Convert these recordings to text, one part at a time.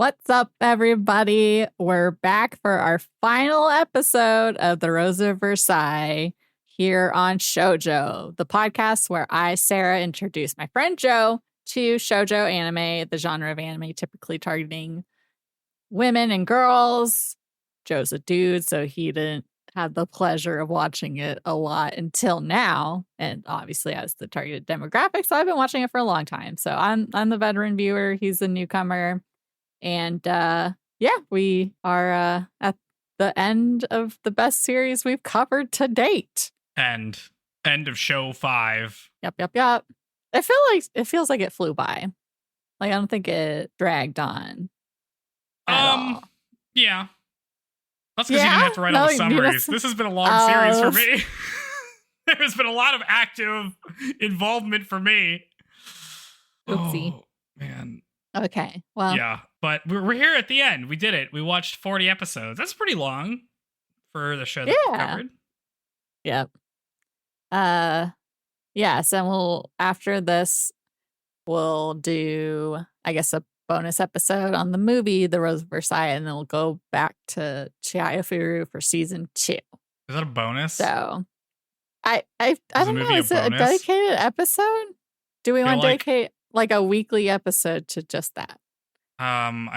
What's up, everybody? We're back for our final episode of the Rose of Versailles here on Shoujo, the podcast where I, Sarah, introduce my friend Joe to shoujo anime, the genre of anime typically targeting women and girls. Joe's a dude, so he didn't have the pleasure of watching it a lot until now, and obviously as the targeted demographic, so I've been watching it for a long time. So I'm the veteran viewer, he's the newcomer. And we are at the end of the best series we've covered to date. And end of show 5. Yep. It feels like it flew by. Like I don't think it dragged on. Yeah. That's because you didn't have to write all the summaries. This has been a long series for me. There's been a lot of active involvement for me. Oopsie. Oh, man. Okay, well. Yeah, but we're here at the end. We did it. We watched 40 episodes. That's pretty long for the show that we covered. Yep. Yes, and after this, we'll do, I guess, a bonus episode on the movie, The Rose of Versailles, and then we'll go back to Chihayafuru for season 2. Is that a bonus? So, I don't know. Is it a dedicated episode? Do we want to dedicate like a weekly episode to just that? Because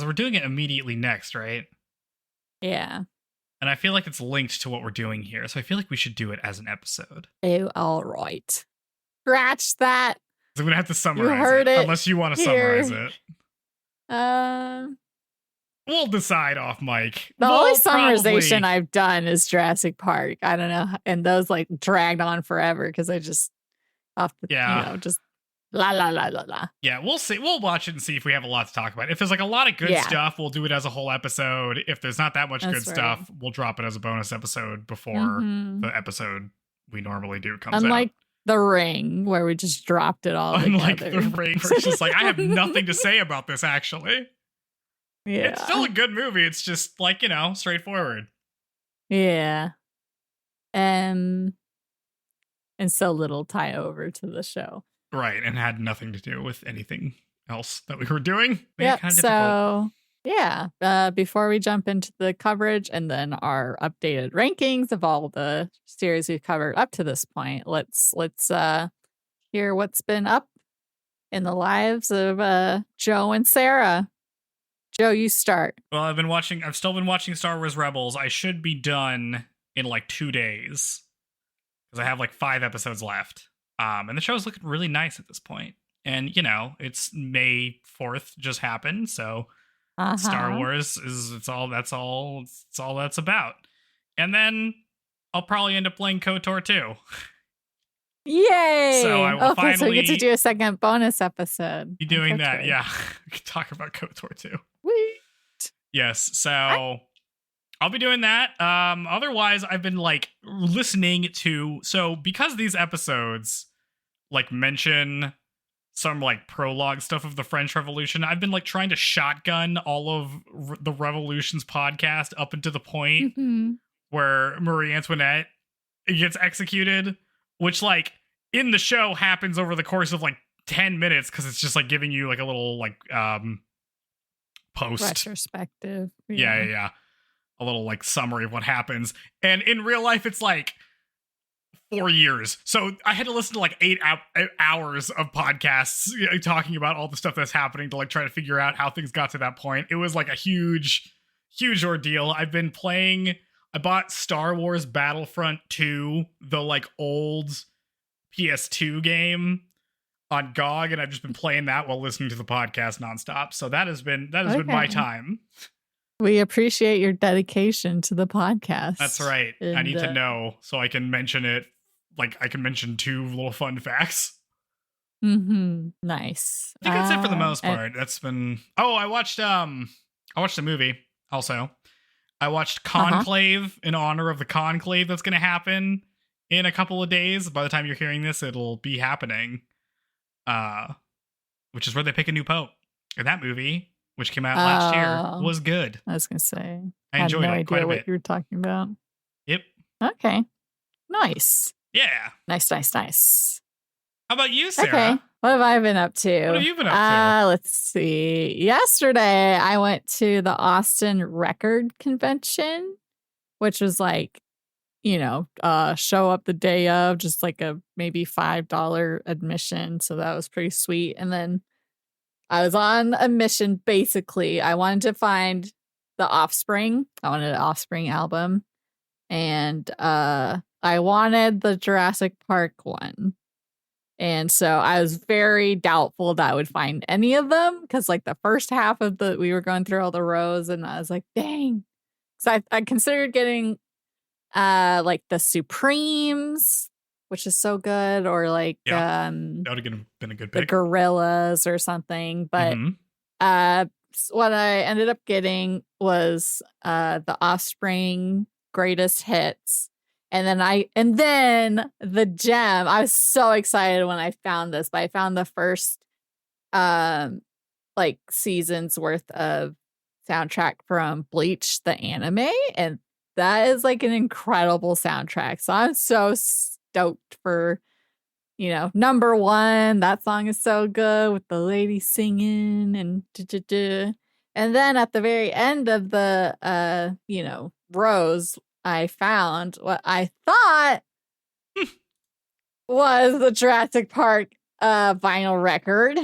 we're doing it immediately next, right? Yeah. And I feel like it's linked to what we're doing here, so I feel like we should do it as an episode. Oh, all right. Scratch that. So I'm gonna have to summarize it, unless you want to summarize it. We'll decide off mic. The only summarization I've done is Jurassic Park. I don't know, and those like dragged on forever because I just just la la la la la. Yeah, we'll see. We'll watch it and see if we have a lot to talk about. If there's like a lot of good stuff, we'll do it as a whole episode. If there's not that much good stuff, we'll drop it as a bonus episode before the episode we normally do comes out. Unlike The Ring, where we just dropped it all Unlike together. The Ring, where it's just like, I have nothing to say about this, actually. Yeah. It's still a good movie. It's just like, straightforward. Yeah. And so little tie over to the show. Right, and had nothing to do with anything else that we were doing. Yeah, so before we jump into the coverage and then our updated rankings of all the series we've covered up to this point, let's hear what's been up in the lives of Joe and Sarah. Joe, you start. Well, I've still been watching Star Wars Rebels. I should be done in like 2 days because I have like 5 episodes left. And the show's looking really nice at this point. And, it's May 4th just happened. So Star Wars it's all that's about. And then I'll probably end up playing KOTOR 2. Yay! So I will finally... so we get to do a second bonus episode. Be doing that, yeah. We can talk about KOTOR 2. Sweet. Yes, so... I'll be doing that. Otherwise, I've been listening to... So because these episodes mention some prologue stuff of the French Revolution, I've been trying to shotgun all of the Revolution's podcast up until the point where Marie Antoinette gets executed, which in the show happens over the course of 10 minutes because it's just giving you a little post retrospective. Yeah. A little summary of what happens. And in real life, it's 4 years. So I had to listen to 8 hours of podcasts talking about all the stuff that's happening to try to figure out how things got to that point. It was a huge ordeal. I've been playing, I bought Star Wars Battlefront 2, the old PS2 game on GOG, and I've just been playing that while listening to the podcast nonstop. So that has been my time. We appreciate your dedication to the podcast. That's right. And I need to know so I can mention it. I can mention 2 little fun facts. Nice. I think that's it for the most part. That's been... Oh, I watched a movie also. I watched Conclave in honor of the conclave that's going to happen in a couple of days. By the time you're hearing this, it'll be happening. Which is where they pick a new pope. And that movie, which came out last year, was good. I was going to say. I enjoyed it quite a bit. what you were talking about. Yep. Okay. Nice. Yeah. Nice. How about you, Sarah? Okay. What have I been up to? What have you been up to? Let's see. Yesterday, I went to the Austin Record Convention, which was like, show up the day of, just like a maybe $5 admission. So that was pretty sweet. And then I was on a mission, basically. I wanted to find the Offspring. I wanted an Offspring album. And I wanted the Jurassic Park one. And so I was very doubtful that I would find any of them because, like, the first half of we were going through all the rows, and I was like, dang. So I considered getting, like, the Supremes, which is so good, or like, that would have been a good pick. The Gorillas or something. But what I ended up getting was the Offspring Greatest Hits. And then the gem. I was so excited when I found this, but I found the first like season's worth of soundtrack from Bleach the anime, and that is like an incredible soundtrack. So I'm so stoked for, number one. That song is so good with the lady singing and and then at the very end of the Rose, I found what I thought was the Jurassic Park vinyl record.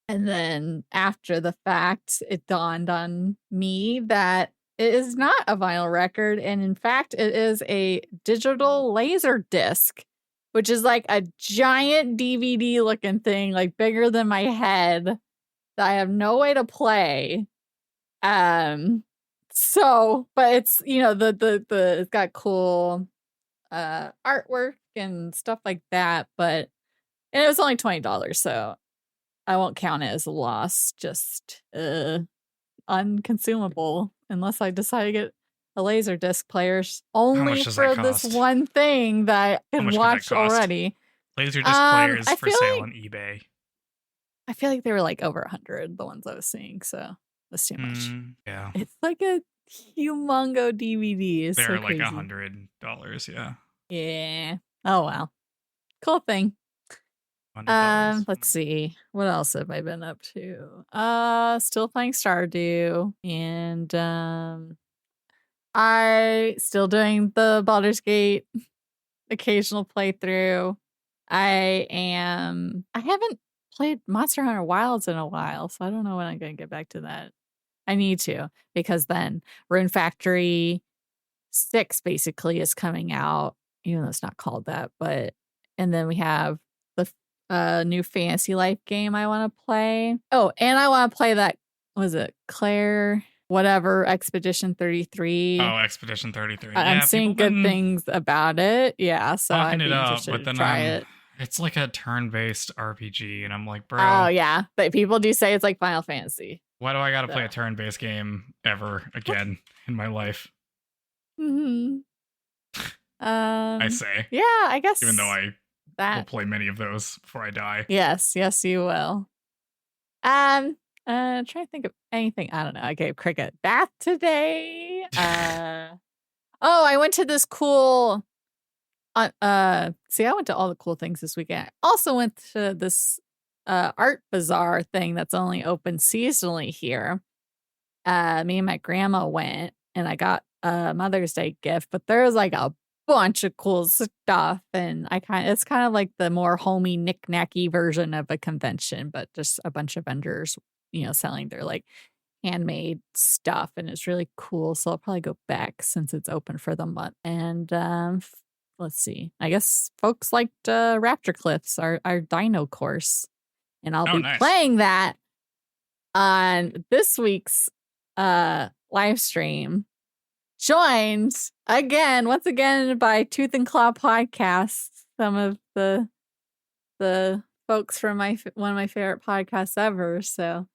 And then after the fact, it dawned on me that it is not a vinyl record. And in fact, it is a digital laser disc, which is like a giant DVD looking thing, like bigger than my head, that I have no way to play. So, but it's, it's got cool artwork and stuff like that, and it was only $20, so I won't count it as a loss, just unconsumable unless I decide to get a laser disc player only for this one thing that I can watch already. Laser disc players for sale on eBay. I feel like they were like over 100, the ones I was seeing, so that's too much. Yeah. It's like a humongo DVD. They're so like crazy. $100, yeah. Yeah. Oh, wow. Cool thing. Let's see. What else have I been up to? Still playing Stardew, and I still doing the Baldur's Gate occasional playthrough. I haven't played Monster Hunter Wilds in a while, so I don't know when I'm going to get back to that. I need to, because then Rune Factory 6 basically is coming out, even though it's not called that. And then we have the new Fantasy Life game I want to play. Oh, and I want to play that, was it Claire whatever Expedition 33? Oh, Expedition 33. I'm seeing good things about it. Yeah, so I'd be interested to try it. It's like a turn-based RPG, and I'm like, bro. Oh, yeah. But people do say it's like Final Fantasy. Why do I gotta play a turn-based game ever again in my life? Mm-hmm. I say. Yeah, I guess. Even though I will play many of those before I die. Yes, you will. Trying to think of anything. I don't know. I gave Cricket bath today. I went to this cool. I went to all the cool things this weekend. I also went to this art bazaar thing that's only open seasonally here. Me and my grandma went, and I got a Mother's Day gift, but there was like a bunch of cool stuff, and it's kind of like the more homey knick-knacky version of a convention, but just a bunch of vendors, selling their like handmade stuff, and it's really cool. So I'll probably go back since it's open for the month. And let's see, I guess folks liked Raptor Cliffs, our dino course, and I'll be playing that on this week's live stream, joined once again by Tooth and Claw Podcasts, some of the folks from one of my favorite podcasts ever. So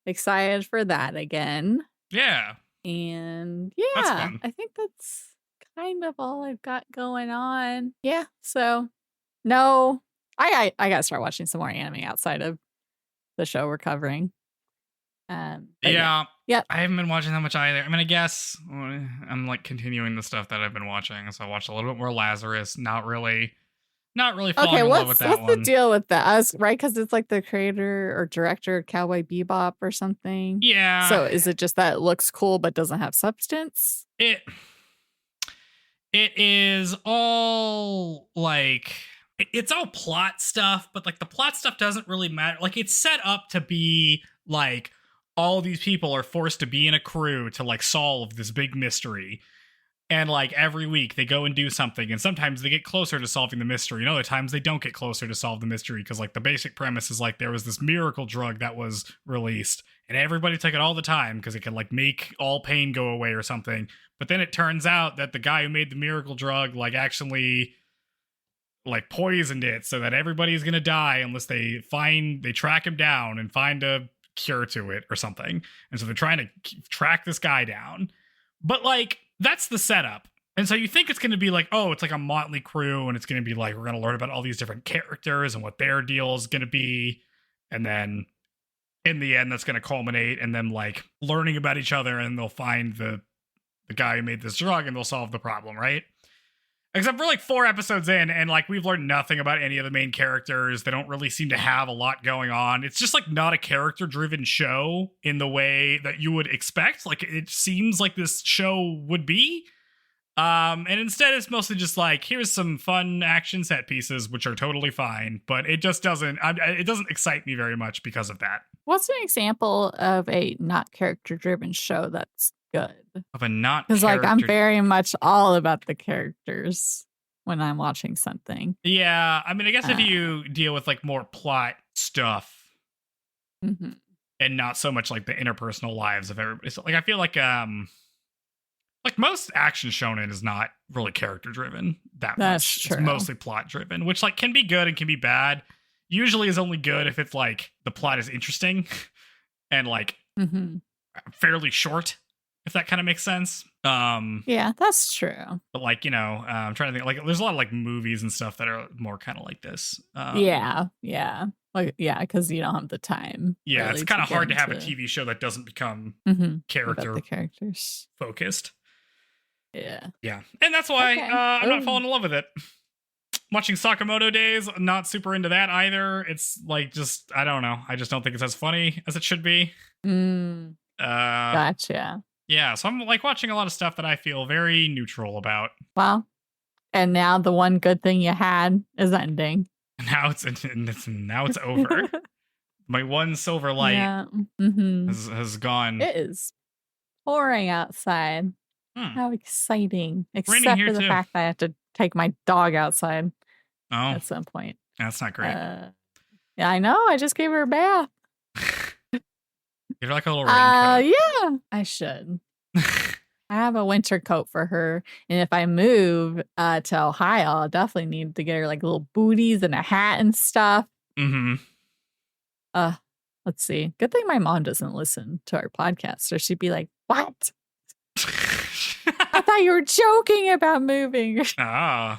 excited for that again. Yeah. And yeah, I think that's kind of all I've got going on. Yeah. So no, I gotta start watching some more anime outside of the show we're covering. Yeah. I haven't been watching that much either. I mean, I guess I'm like continuing the stuff that I've been watching. So I watched a little bit more Lazarus. Not really Not really falling Okay, in love with that what's one. the deal with that? Right, because it's like the creator or director of Cowboy Bebop or something. Yeah. So is it just that it looks cool but doesn't have substance? It is all like it's all plot stuff, but like the plot stuff doesn't really matter. Like it's set up to be like all these people are forced to be in a crew to like solve this big mystery. And like every week they go and do something, and sometimes they get closer to solving the mystery, and other times they don't get closer to solve the mystery because like the basic premise is like there was this miracle drug that was released, and everybody took it all the time because it could like make all pain go away or something. But then it turns out that the guy who made the miracle drug like actually like poisoned it so that everybody's gonna die unless they track him down and find a cure to it or something. And so they're trying to track this guy down, but like that's the setup. And so you think it's going to be like, oh, it's like a motley crew, and it's going to be like we're going to learn about all these different characters and what their deal is going to be, and then in the end that's going to culminate in them like learning about each other, and they'll find the guy who made this drug and they'll solve the problem, right? Except for like 4 episodes in, and like we've learned nothing about any of the main characters. They don't really seem to have a lot going on. It's just like not a character-driven show in the way that you would expect. Like it seems like this show would be. And instead it's mostly just like, here's some fun action set pieces, which are totally fine, but it just doesn't excite me very much because of that. What's an example of a not character-driven show that's good? Of a not because like I'm very much all about the characters when I'm watching something. Yeah, I mean, I guess if you deal with like more plot stuff and not so much like the interpersonal lives of everybody, so like I feel like most action shonen is not really character driven that That's much. True. It's mostly plot driven, which like can be good and can be bad. Usually is only good if it's like the plot is interesting and like fairly short. If that kind of makes sense. Yeah, that's true. But like, you know, I'm trying to think, like, there's a lot of like movies and stuff that are more kind of like this. Yeah. Like, yeah, because you don't have the time. Yeah, really it's kind of hard to have a into- TV show that doesn't become About character the characters. focused. Yeah. Yeah. And that's why Okay. I'm not falling in love with it. Watching Sakamoto Days, not super into that either. It's like just, I don't know. I just don't think it's as funny as it should be. Gotcha. Yeah, so I'm like watching a lot of stuff that I feel very neutral about. Well, and now the one good thing you had is ending. Now it's over. My one silver light has gone. It is pouring outside. How exciting. Except Raining here for the too. fact that I have to take my dog outside at some point. That's not great. Yeah, I know. I just gave her a bath. You're like a little raincoat. Yeah, I should. I have a winter coat for her. And if I move to Ohio, I'll definitely need to get her like little booties and a hat and stuff. Let's see. Good thing my mom doesn't listen to our podcast, or she'd be like, what? I thought you were joking about moving. Yeah.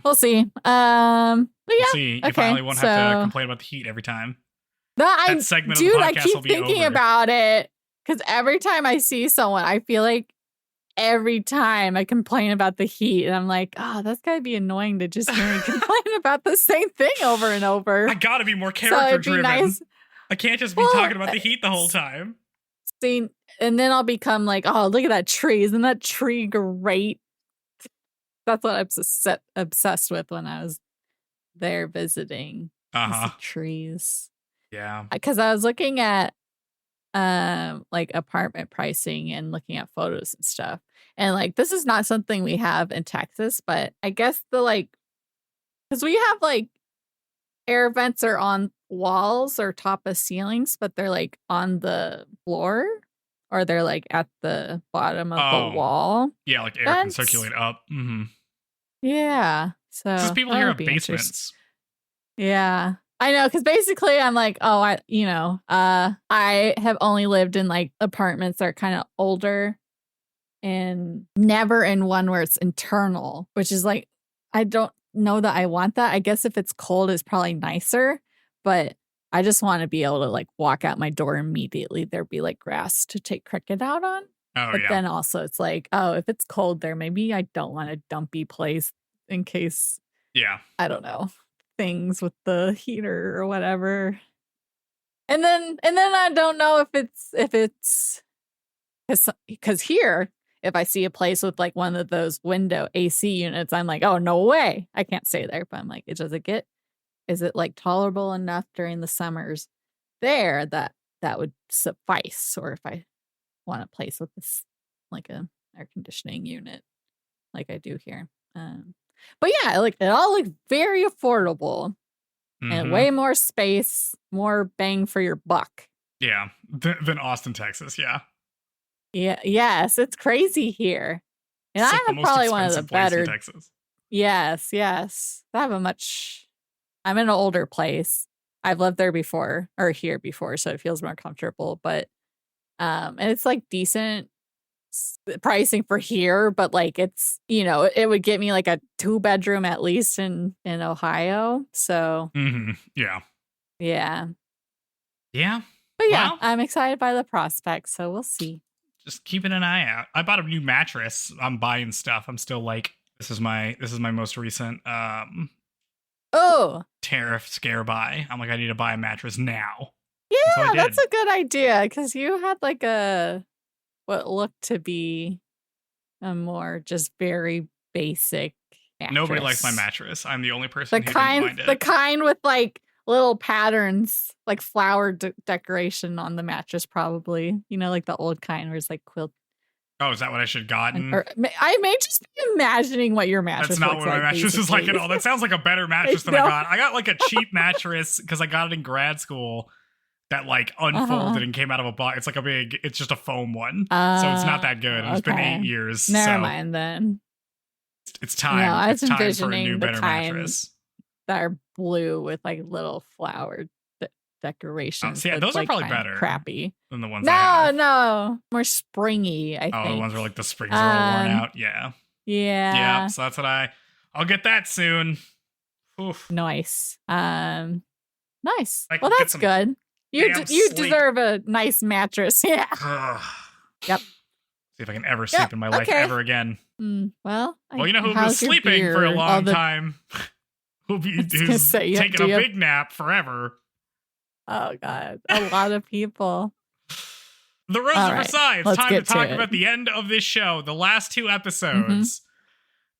We'll see. But yeah. We'll see. You finally won't have to complain about the heat every time. That segment of the podcast I keep will be thinking over. about it because every time I see someone, I feel like every time I complain about the heat, and I'm like, oh, that's gotta be annoying to just hear me complain about the same thing over and over. I gotta be more character driven. Nice. I can't just be talking about the heat the whole time. See, and then I'll become like, oh, look at that tree. Isn't that tree great? That's what I'm obsessed with when I was there visiting. The trees. Yeah. Because I was looking at like apartment pricing and looking at photos and stuff. And like this is not something we have in Texas, but I guess because we have like air vents are on walls or top of ceilings, but they're like on the floor or they're like at the bottom of the wall. Yeah, like air can circulate up. Yeah. So because people here have basements. Yeah. I know, because basically I'm like, oh, I have only lived in like apartments that are kind of older and never in one where it's internal, which is like, I don't know that I want that. I guess if it's cold, it's probably nicer, but I just want to be able to like walk out my door immediately. There'd be like grass to take cricket out on. Oh, But yeah. then also it's like, oh, if it's cold there, maybe I don't want a dumpy place in case, Yeah. I don't know, things with the heater or whatever. And then I don't know if it's because here, if I see a place with like one of those window AC units, I'm like, oh, no way, I can't stay there. But I'm like, is it like tolerable enough during the summers there that would suffice? Or if I want a place with this, like a air conditioning unit, like I do here. But yeah, like it all looks very affordable and way more space, more bang for your buck. Yeah, than Austin, Texas. Yeah. Yeah. Yes, it's crazy here, and It's I like have probably one of the better. in Texas. Yes. I have I'm in an older place. I've lived there before or here before, so it feels more comfortable. But and it's like decent pricing for here, but like it's, it would get me like a 2-bedroom at least in Ohio. So yeah. But yeah, well, I'm excited by the prospects, so we'll see. Just keeping an eye out. I bought a new mattress. I'm buying stuff. I'm still like, this is my most recent tariff scare buy. I'm like, I need to buy a mattress now. Yeah, that's a good idea, because you had like what looked to be a more just very basic mattress. Nobody likes my mattress. I'm the only person who didn't mind it. The kind with like little patterns, like flower decoration on the mattress, probably. Like the old kind where it's like quilt. Oh, is that what I should have gotten? I may just be imagining what your mattress That's not what my mattress is like at all. That sounds like a better mattress than I got. I got like a cheap mattress because I got it in grad school that like unfolded and came out of a box. It's like it's just a foam one. So it's not that good. It's been 8 years. Never mind then. It's time. No, I was it's time for a envisioning new, the better mattress. That are blue with like little flower decorations. So yeah, those are probably better. Crappy than the ones I have. No, more springy. I think. Oh, the ones where like the springs are all worn out. Yeah. So that's what I'll get that soon. Oof. Nice. Nice. Well, that's good. You deserve a nice mattress. Yeah. Yep. See if I can ever sleep in my life ever again. Well, you know who was sleeping for a long time? Who's taking a big nap forever. Oh, God. A lot of people. The Rose of Versailles. It's time to talk about the end of this show. The last 2 episodes.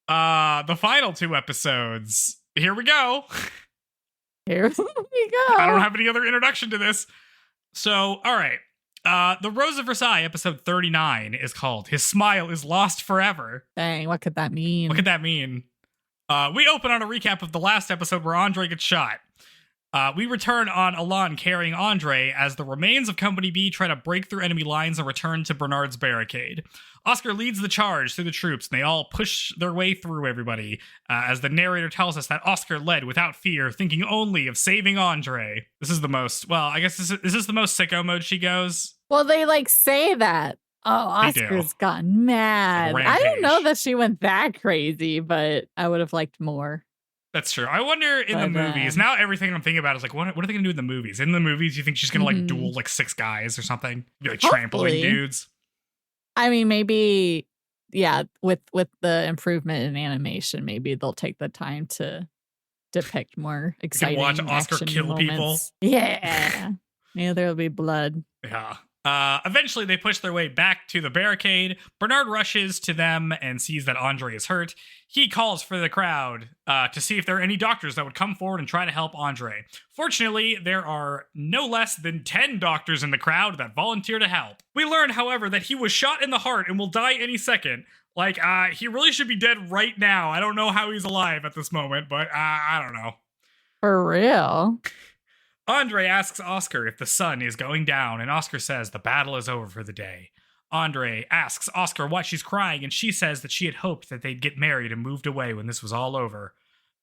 The final 2 episodes. Here we go. Here we go. I don't have any other introduction to this. So, all right. The Rose of Versailles, episode 39, is called His Smile is Lost Forever. Dang, what could that mean? We open on a recap of the last episode where Andre gets shot. We return on Alon carrying Andre as the remains of Company B try to break through enemy lines and return to Bernard's barricade. Oscar leads the charge through the troops, and they all push their way through everybody, as the narrator tells us that Oscar led without fear, thinking only of saving Andre. This is the most, is this the most sicko mode she goes? Well, they like say that. Oh, Oscar's gone mad. I don't know that she went that crazy, but I would have liked more. That's true. I wonder in the movies, now everything I'm thinking about is like, what are they going to do in the movies? In the movies, you think she's going to like duel like 6 guys or something? Be like trampling dudes? I mean, maybe, with the improvement in animation, maybe they'll take the time to depict more exciting you can watch Oscar kill moments. People. Yeah. Maybe there'll be blood. Yeah. Eventually, they push their way back to the barricade. Bernard rushes to them and sees that Andre is hurt. He calls for the crowd to see if there are any doctors that would come forward and try to help Andre. Fortunately, there are no less than 10 doctors in the crowd that volunteer to help. We learn, however, that he was shot in the heart and will die any second. Like, he really should be dead right now. I don't know how he's alive at this moment, but I don't know. For real? Andre asks Oscar if the sun is going down, and Oscar says the battle is over for the day. Andre asks Oscar why she's crying, and she says that she had hoped that they'd get married and moved away when this was all over.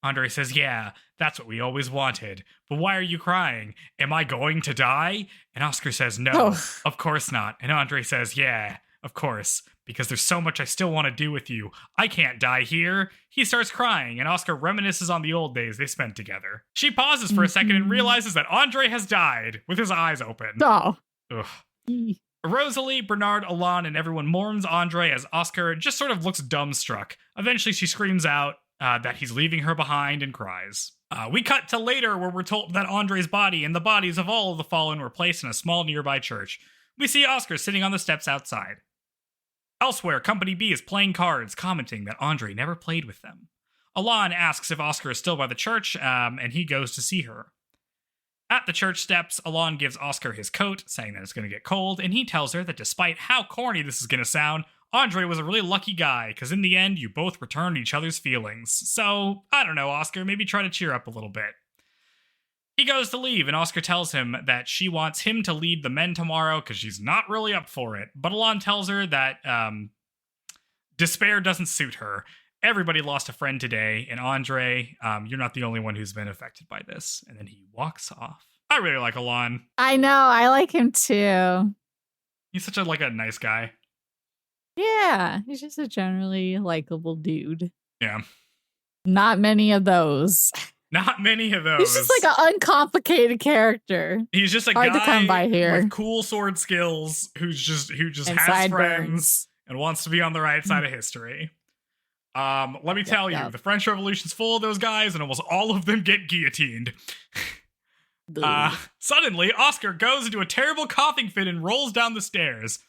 Andre says, yeah, that's what we always wanted. But why are you crying? Am I going to die? And Oscar says, no, of course not. And Andre says, yeah, of course, because there's so much I still want to do with you. I can't die here. He starts crying, and Oscar reminisces on the old days they spent together. She pauses for a second and realizes that Andre has died with his eyes open. Oh. Ugh. Rosalie, Bernard, Alon, and everyone mourns Andre as Oscar just sort of looks dumbstruck. Eventually, she screams out that he's leaving her behind and cries. We cut to later where we're told that Andre's body and the bodies of all of the fallen were placed in a small nearby church. We see Oscar sitting on the steps outside. Elsewhere, Company B is playing cards, commenting that Andre never played with them. Alon asks if Oscar is still by the church, and he goes to see her. At the church steps, Alon gives Oscar his coat, saying that it's going to get cold, and he tells her that despite how corny this is going to sound, Andre was a really lucky guy, because in the end, you both returned each other's feelings. So, I don't know, Oscar, maybe try to cheer up a little bit. He goes to leave, and Oscar tells him that she wants him to lead the men tomorrow, because she's not really up for it. But Alon tells her that despair doesn't suit her. Everybody lost a friend today, and Andre, you're not the only one who's been affected by this. And then he walks off. I really like Alon. I know, I like him too. He's such a nice guy. Yeah, he's just a generally likable dude. Yeah. Not many of those. Not many of those. He's just like an uncomplicated character. He's just a Hard guy to come by here. with cool sword skills who just and has friends and wants to be on the right side of history. Let me tell you, the French Revolution's full of those guys, and almost all of them get guillotined. Suddenly, Oscar goes into a terrible coughing fit and rolls down the stairs.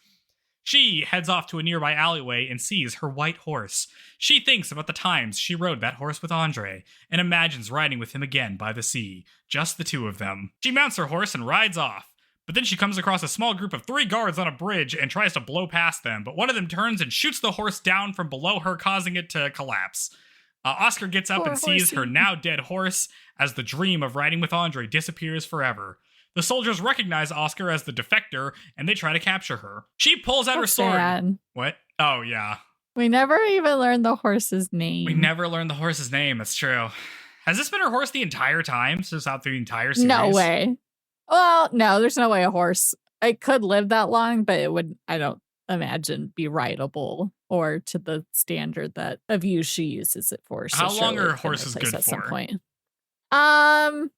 She heads off to a nearby alleyway and sees her white horse. She thinks about the times she rode that horse with Andre and imagines riding with him again by the sea, just the two of them. She mounts her horse and rides off, but then she comes across a small group of 3 guards on a bridge and tries to blow past them, but one of them turns and shoots the horse down from below her, causing it to collapse. Oscar gets up and sees her now dead horse as the dream of riding with Andre disappears forever. The soldiers recognize Oscar as the defector, and they try to capture her. She pulls out her sword. Sad. What? Oh, yeah. We never even learned the horse's name. We never learned the horse's name. That's true. Has this been her horse the entire time? Since out through the entire series? No way. Well, no, there's no way a horse. It could live that long, but it would, I don't imagine, be rideable or to the standard that of use she uses it for. So how long are horses good at for? Some point.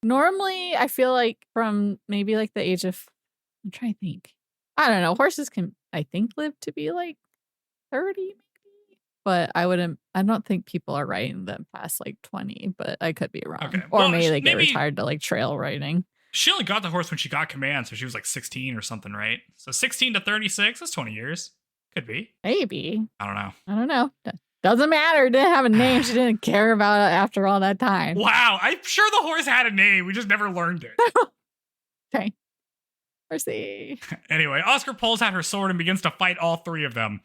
Normally I feel like from maybe like the age of, I'm trying to think. I don't know. Horses can, I think, live to be like 30 maybe. But I don't think people are riding them past like 20, but I could be wrong. Okay. Or well, maybe they get retired to like trail riding. She only got the horse when she got command, so she was like 16 or something, right? So 16 to 36, that's 20 years. Could be. Maybe. I don't know. Doesn't matter. Didn't have a name. She didn't care about it after all that time. Wow. I'm sure the horse had a name. We just never learned it. Okay. Mercy. Anyway, Oscar pulls out her sword and begins to fight all 3 of them.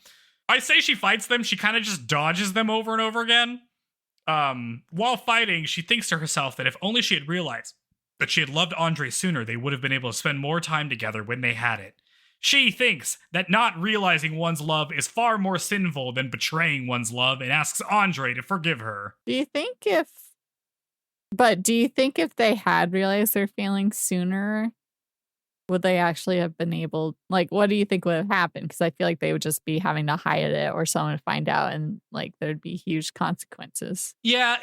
I say she fights them. She kind of just dodges them over and over again. While fighting, she thinks to herself that if only she had realized that she had loved Andre sooner, they would have been able to spend more time together when they had it. She thinks that not realizing one's love is far more sinful than betraying one's love and asks Andre to forgive her. Do you think if they had realized their feelings sooner, would they actually have been able, like, what do you think would have happened? Because I feel like they would just be having to hide it or someone would find out and like there'd be huge consequences. Yeah,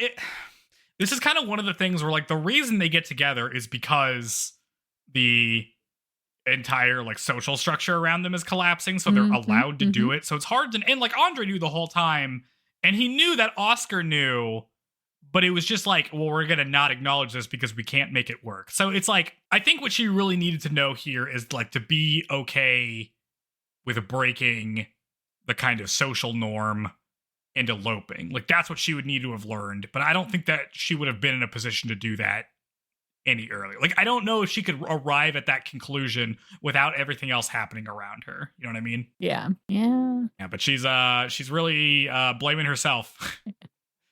this is kind of one of the things where like the reason they get together is because the entire like social structure around them is collapsing, so they're allowed to do it. So it's hard to, and like Andre knew the whole time, and he knew that Oscar knew, but it was just like, well, we're gonna not acknowledge this because we can't make it work. So it's like, I think what she really needed to know here is like to be okay with breaking the kind of social norm and eloping. Like that's what she would need to have learned, but I don't think that she would have been in a position to do that any earlier. Like I don't know if she could arrive at that conclusion without everything else happening around her. You know what I mean? Yeah. But she's really blaming herself.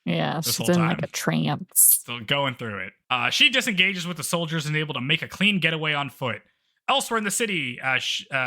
Yeah, she's in like a trance. Still going through it. She disengages with the soldiers and able to make a clean getaway on foot. Elsewhere in the city,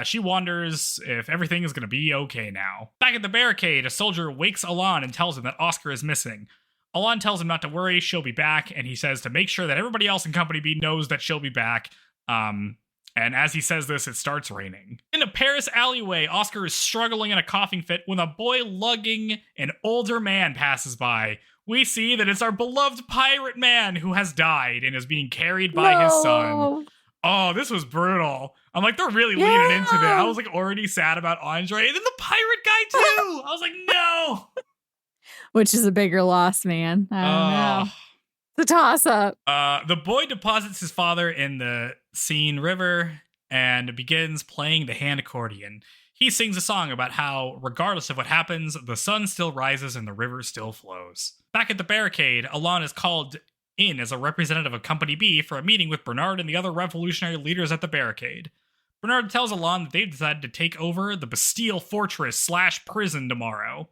she wonders if everything is going to be okay now. Back at the barricade, a soldier wakes Alon and tells him that Oscar is missing. Alon tells him not to worry, she'll be back, and he says to make sure that everybody else in Company B knows that she'll be back. And as he says this, it starts raining. In a Paris alleyway, Oscar is struggling in a coughing fit when a boy lugging an older man passes by. We see that it's our beloved pirate man who has died and is being carried by his son. Oh, this was brutal. I'm like, they're really leaning into this. I was like already sad about Andre. And then the pirate guy too. I was like, no. Which is a bigger loss, man. I don't know. The toss-up. The boy deposits his father in the Seine River and begins playing the hand accordion. He sings a song about how, regardless of what happens, the sun still rises and the river still flows. Back at the barricade, Alon is called in as a representative of Company B for a meeting with Bernard and the other revolutionary leaders at the barricade. Bernard tells Alon that they've decided to take over the Bastille fortress / prison tomorrow.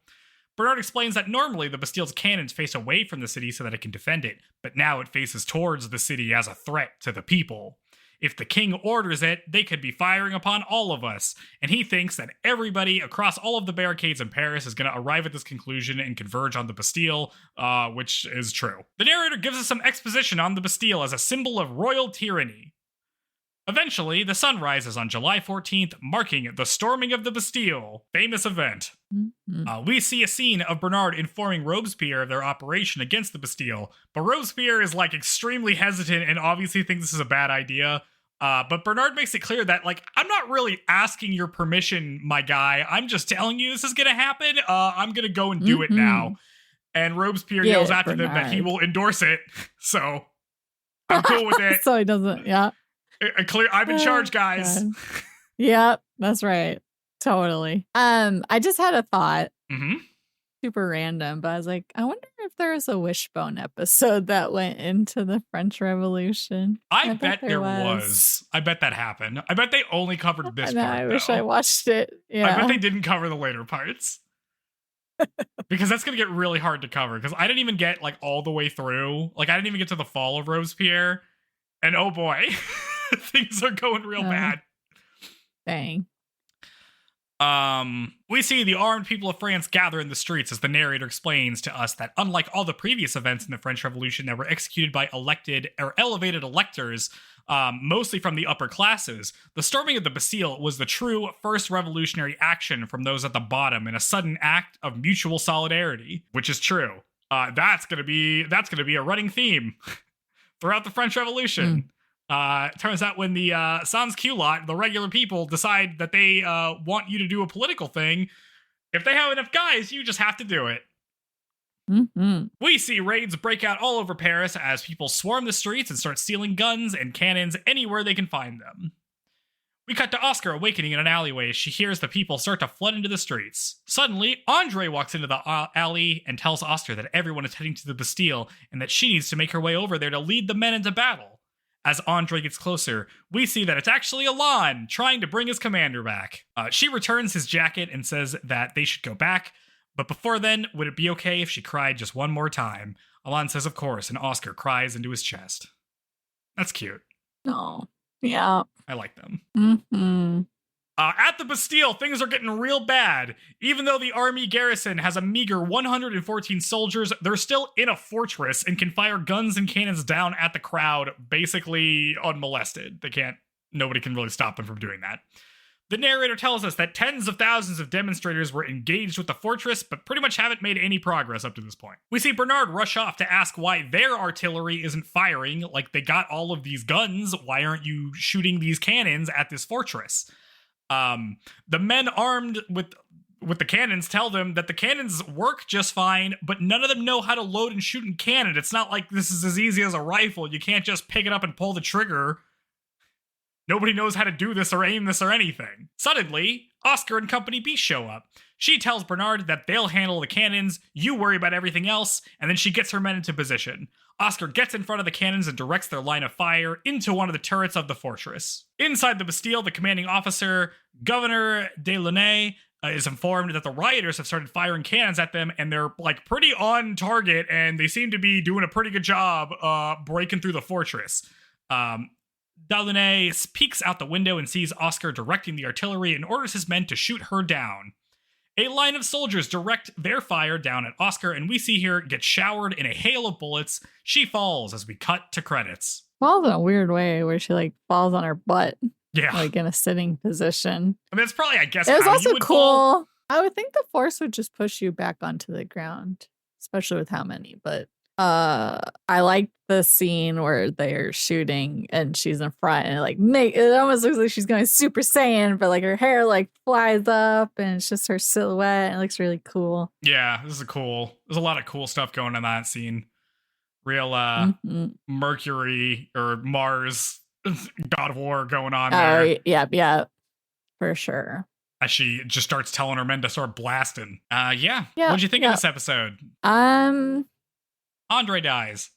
Bernard explains that normally the Bastille's cannons face away from the city so that it can defend it, but now it faces towards the city as a threat to the people. If the king orders it, they could be firing upon all of us, and he thinks that everybody across all of the barricades in Paris is going to arrive at this conclusion and converge on the Bastille, which is true. The narrator gives us some exposition on the Bastille as a symbol of royal tyranny. Eventually, the sun rises on July 14th, marking the storming of the Bastille, famous event. Mm-hmm. We see a scene of Bernard informing Robespierre of their operation against the Bastille, but Robespierre is like extremely hesitant and obviously thinks this is a bad idea. But Bernard makes it clear that, like, I'm not really asking your permission, my guy. I'm just telling you this is going to happen. I'm going to go and do it now. And Robespierre yells after them that he will endorse it. So I'm cool with it. So he doesn't, I'm in charge, guys. Yep, that's right. Totally. I just had a thought. Mm-hmm. Super random, but I was like, I wonder if there was a Wishbone episode that went into the French Revolution. I bet there was. I bet that happened. I bet they only covered this part. I wish I watched it. Yeah. I bet they didn't cover the later parts. Because that's going to get really hard to cover. Because I didn't even get like all the way through. Like I didn't even get to the fall of Robespierre. And oh boy, things are going real bad. Dang. We see the armed people of France gather in the streets as the narrator explains to us that unlike all the previous events in the French Revolution that were executed by elected or elevated electors, mostly from the upper classes, the storming of the Bastille was the true first revolutionary action from those at the bottom in a sudden act of mutual solidarity, which is true. That's gonna be a running theme throughout the French Revolution. Turns out when the sans-culottes, the regular people, decide that they want you to do a political thing, if they have enough guys, you just have to do it. Mm-hmm. We see raids break out all over Paris as people swarm the streets and start stealing guns and cannons anywhere they can find them. We cut to Oscar awakening in an alleyway as she hears the people start to flood into the streets. Suddenly, Andre walks into the alley and tells Oscar that everyone is heading to the Bastille and that she needs to make her way over there to lead the men into battle. As Andre gets closer, we see that it's actually Alon trying to bring his commander back. She returns his jacket and says that they should go back, but before then, would it be okay if she cried just one more time? Alon says of course, and Oscar cries into his chest. That's cute. Oh, yeah. I like them. Mm-hmm. At the Bastille, things are getting real bad. Even though the army garrison has a meager 114 soldiers, they're still in a fortress and can fire guns and cannons down at the crowd, basically unmolested. Nobody can really stop them from doing that. The narrator tells us that tens of thousands of demonstrators were engaged with the fortress, but pretty much haven't made any progress up to this point. We see Bernard rush off to ask why their artillery isn't firing, like they got all of these guns, why aren't you shooting these cannons at this fortress? The men armed with the cannons tell them that the cannons work just fine, but none of them know how to load and shoot in cannon. It's not like this is as easy as a rifle. You can't just pick it up and pull the trigger. Nobody knows how to do this or aim this or anything. Suddenly, Oscar and Company B show up. She tells Bernard that they'll handle the cannons, you worry about everything else, and then she gets her men into position. Oscar gets in front of the cannons and directs their line of fire into one of the turrets of the fortress. Inside the Bastille, the commanding officer, Governor Delaunay, is informed that the rioters have started firing cannons at them, and they're like pretty on target, and they seem to be doing a pretty good job breaking through the fortress. Delaunay peeks out the window and sees Oscar directing the artillery and orders his men to shoot her down. A line of soldiers direct their fire down at Oscar, and we see her get showered in a hail of bullets. She falls as we cut to credits. Falls in a weird way where she like falls on her butt. Yeah. Like in a sitting position. I mean, it's probably, I guess, it was how also you would cool. fall. I would think the force would just push you back onto the ground, especially with how many, but I like the scene where they're shooting and she's in front and it almost looks like she's going Super Saiyan, but like her hair like flies up and it's just her silhouette and it looks really cool. Yeah, this is there's a lot of cool stuff going on in that scene. Real Mercury or Mars God of War going on there. Yeah, for sure. As she just starts telling her men to start blasting. Yeah. What'd you think of this episode? Andre dies.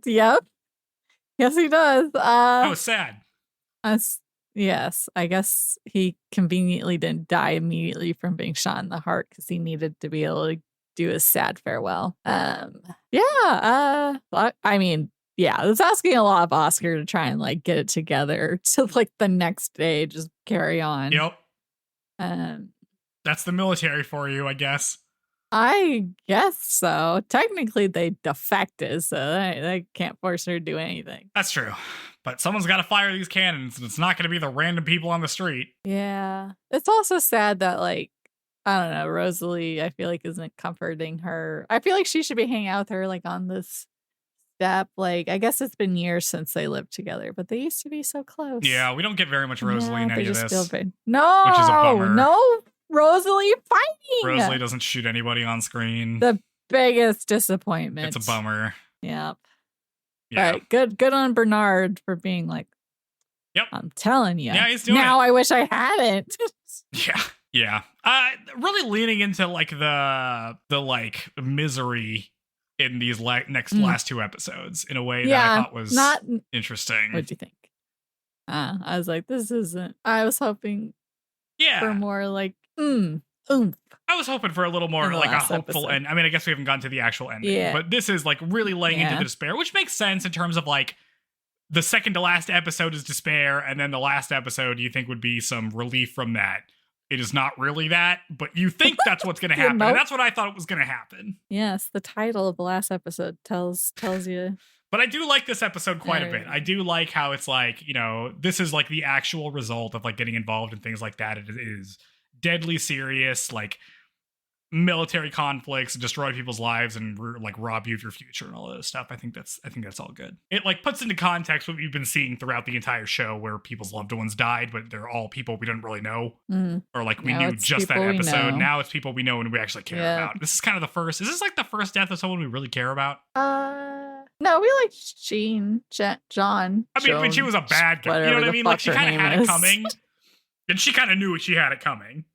Yep. Yes, he does. I was sad. Yes, I guess he conveniently didn't die immediately from being shot in the heart because he needed to be able to do a sad farewell. I mean, it's asking a lot of Oscar to try and like get it together to like the next day just carry on. Yep. That's the military for you, I guess. I guess so. Technically, they defected, so they can't force her to do anything. That's true. But someone's got to fire these cannons, and it's not going to be the random people on the street. Yeah. It's also sad that, like, I don't know, Rosalie, I feel like, isn't comforting her. I feel like she should be hanging out with her, like, on this step. Like, I guess it's been years since they lived together, but they used to be so close. Yeah, we don't get very much Rosalie in any of this. No, which is a bummer. No, Rosalie fighting. Rosalie doesn't shoot anybody on screen. The biggest disappointment. It's a bummer. Yep. Yeah. But good on Bernard for being like, yep. I'm telling you. Yeah, he's doing now it. I wish I hadn't. Yeah. Really leaning into like the like misery in these last two episodes in a way that I thought was not interesting. What'd you think? I was like, this isn't. I was hoping for more like oomph. I was hoping for a little more like a hopeful end. I mean, I guess we haven't gone to the actual ending, but this is like really laying into the despair, which makes sense in terms of like the second to last episode is despair, and then the last episode you think would be some relief from that. It is not really that, but you think that's what's going to happen. And that's what I thought was going to happen. Yes, the title of the last episode tells you. But I do like this episode quite a bit. I do like how it's like, you know, this is like the actual result of like getting involved in things like that. It is deadly serious, like military conflicts, destroy people's lives and like rob you of your future and all of this stuff. I think that's all good. It like puts into context what we've been seeing throughout the entire show, where people's loved ones died, but they're all people we didn't really know, or like we knew just that episode. Now it's people we know and we actually care about. This is kind of the first. Is this like the first death of someone we really care about? No, we like John. I mean, she was a bad guy. You know what I mean? Like she kind of had it coming, and she kind of knew she had it coming.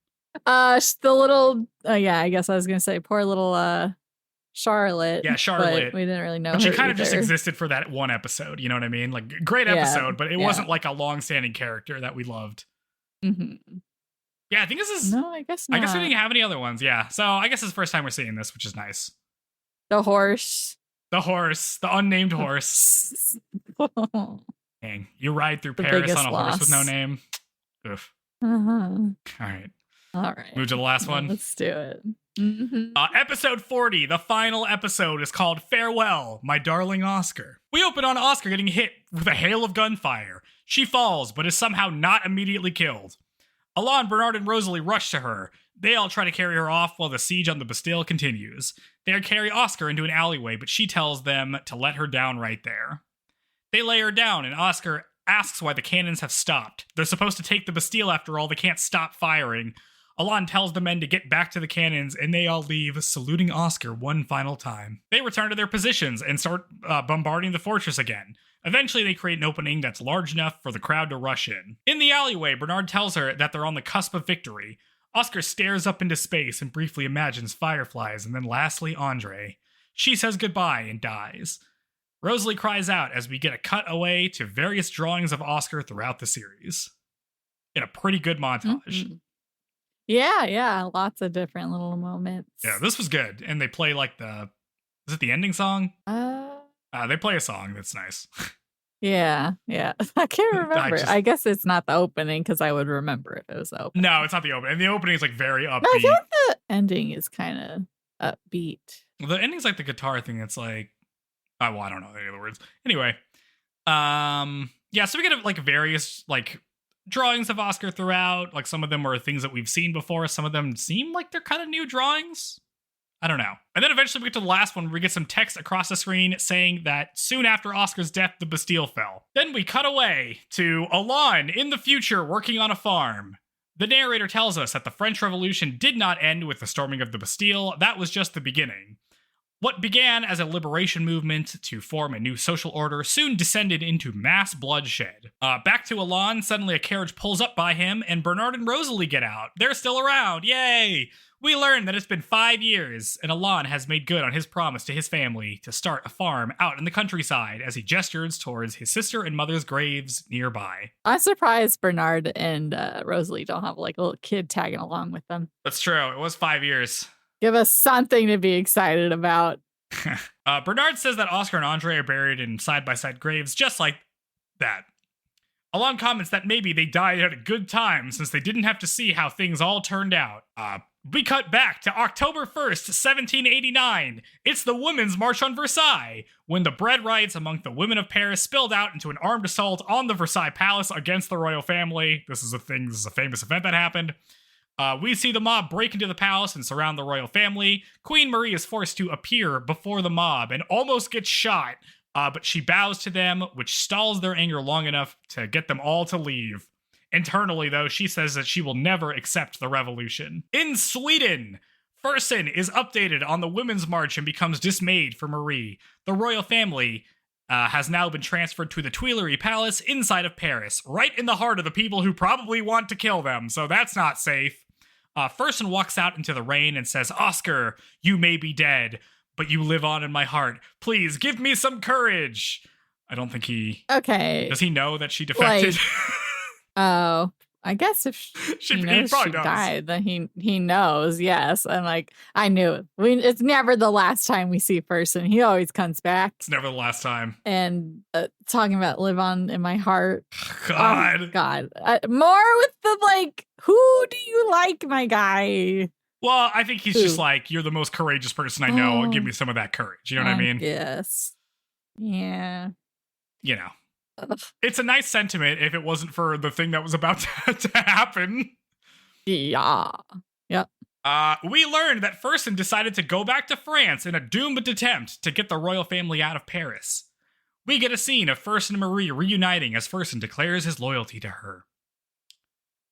The little I guess I was gonna say poor little Charlotte. Yeah, Charlotte. But we didn't really know. But her she kind of just either. existed for that one episode. You know what I mean? Like great episode, but it wasn't like a long-standing character that we loved. Mm-hmm. Yeah, I think this is. No, I guess not. I guess we didn't have any other ones. Yeah, so I guess it's the first time we're seeing this, which is nice. The horse, the unnamed horse. Dang, you ride through Paris on a horse with no name. Oof. All right. Move to the last one. Let's do it. Episode 40, the final episode, is called Farewell, My Darling Oscar. We open on Oscar getting hit with a hail of gunfire. She falls, but is somehow not immediately killed. Alain, Bernard, and Rosalie rush to her. They all try to carry her off while the siege on the Bastille continues. They carry Oscar into an alleyway, but she tells them to let her down right there. They lay her down, and Oscar asks why the cannons have stopped. They're supposed to take the Bastille after all. They can't stop firing. Alain tells the men to get back to the cannons, and they all leave, saluting Oscar one final time. They return to their positions and start bombarding the fortress again. Eventually, they create an opening that's large enough for the crowd to rush in. In the alleyway, Bernard tells her that they're on the cusp of victory. Oscar stares up into space and briefly imagines fireflies, and then lastly, Andre. She says goodbye and dies. Rosalie cries out as we get a cut away to various drawings of Oscar throughout the series. In a pretty good montage. Mm-hmm. Yeah, lots of different little moments. Yeah, this was good. And they play like is it the ending song? They play a song that's nice. Yeah. I can't remember. I guess it's not the opening because I would remember if it was the opening. No, it's not the opening. And the opening is like very upbeat. No, I feel like the ending is kind of upbeat. Well, the ending's like the guitar thing. It's like, I don't know any of the words. Anyway, yeah, so we get like various like drawings of Oscar throughout. Like some of them are things that we've seen before. Some of them seem like they're kind of new drawings. I don't know. And then eventually we get to the last one where we get some text across the screen saying that soon after Oscar's death, the Bastille fell. Then we cut away to Alain in the future working on a farm. The narrator tells us that the French Revolution did not end with the storming of the Bastille. That was just the beginning. What began as a liberation movement to form a new social order soon descended into mass bloodshed. Back to Alain, suddenly a carriage pulls up by him, and Bernard and Rosalie get out. They're still around, yay! We learn that it's been 5 years, and Alain has made good on his promise to his family to start a farm out in the countryside as he gestures towards his sister and mother's graves nearby. I'm surprised Bernard and Rosalie don't have like a little kid tagging along with them. That's true. It was 5 years. Give us something to be excited about. Bernard says that Oscar and Andre are buried in side-by-side graves just like that. Alain comments that maybe they died at a good time since they didn't have to see how things all turned out. We cut back to October 1st, 1789. It's the Women's March on Versailles, when the bread riots among the women of Paris spilled out into an armed assault on the Versailles Palace against the royal family. This is a famous event that happened. We see the mob break into the palace and surround the royal family. Queen Marie is forced to appear before the mob and almost gets shot, but she bows to them, which stalls their anger long enough to get them all to leave. Internally, though, she says that she will never accept the revolution. In Sweden, Fersen is updated on the Women's March and becomes dismayed for Marie. The royal family has now been transferred to the Tuileries Palace inside of Paris, right in the heart of the people who probably want to kill them, so that's not safe. Fersen walks out into the rain and says, Oscar, you may be dead, but you live on in my heart. Please, give me some courage. I don't think he... Okay. Does he know that she defected? Like, oh, I guess if he knows she died, then he knows, yes. And like, I knew it. It's never the last time we see Fersen. He always comes back. It's never the last time. And talking about live on in my heart. God. Oh, God. More with the like, who do you like, my guy? Well, I think he's just like, you're the most courageous person I know. Give me some of that courage. You know what I mean? Yes. Yeah. You know. It's a nice sentiment if it wasn't for the thing that was about to happen. Yeah. Yep. We learned that Fersen decided to go back to France in a doomed attempt to get the royal family out of Paris. We get a scene of Fersen and Marie reuniting as Fersen declares his loyalty to her.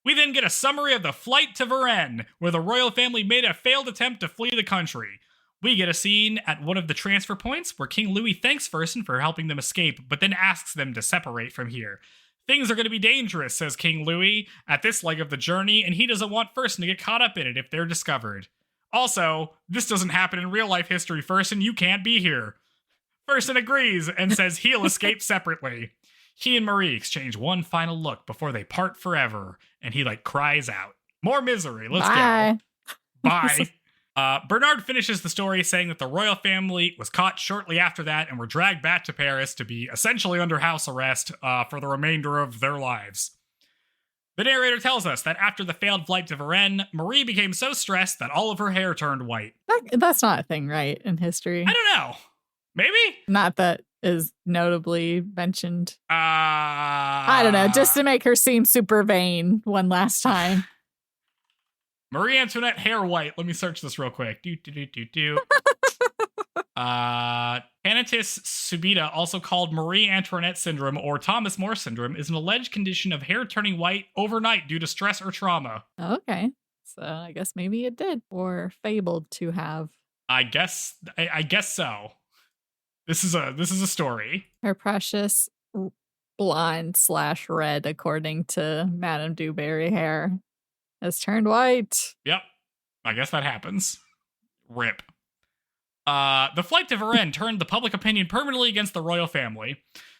We then get a summary of the flight to Varennes, where the royal family made a failed attempt to flee the country. We get a scene at one of the transfer points where King Louis thanks Fersen for helping them escape, but then asks them to separate from here. Things are going to be dangerous, says King Louis, at this leg of the journey, and he doesn't want Fersen to get caught up in it if they're discovered. Also, this doesn't happen in real-life history, Fersen, you can't be here. Fersen agrees and says he'll escape separately. He and Marie exchange one final look before they part forever, and he, cries out. More misery, let's go. Bye. Bernard finishes the story saying that the royal family was caught shortly after that and were dragged back to Paris to be essentially under house arrest for the remainder of their lives. The narrator tells us that after the failed flight to Varennes, Marie became so stressed that all of her hair turned white. That's not a thing, right, in history? I don't know. Maybe? Not that is notably mentioned. I don't know, just to make her seem super vain one last time. Marie Antoinette hair white. Let me search this real quick. Canitus subita, also called Marie Antoinette syndrome or Thomas More syndrome, is an alleged condition of hair turning white overnight due to stress or trauma. Okay, so I guess maybe it did, or fabled to have. I guess so. This is a story. Her precious blonde/red, according to Madame Dewberry hair, has turned white. Yep. I guess that happens. Rip. The flight to Varennes turned the public opinion permanently against the royal family.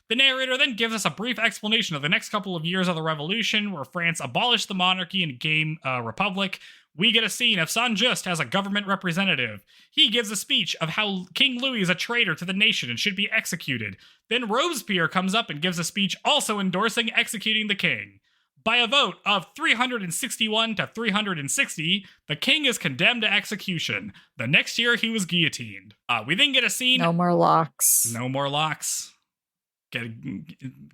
The narrator then gives us a brief explanation of the next couple of years of the revolution, where France abolished the monarchy and became a republic. We get a scene of Saint-Just as a government representative. He gives a speech of how King Louis is a traitor to the nation and should be executed. Then Robespierre comes up and gives a speech also endorsing executing the king. By a vote of 361 to 360, the king is condemned to execution. The next year, he was guillotined. We then get a scene... No more locks. No more locks.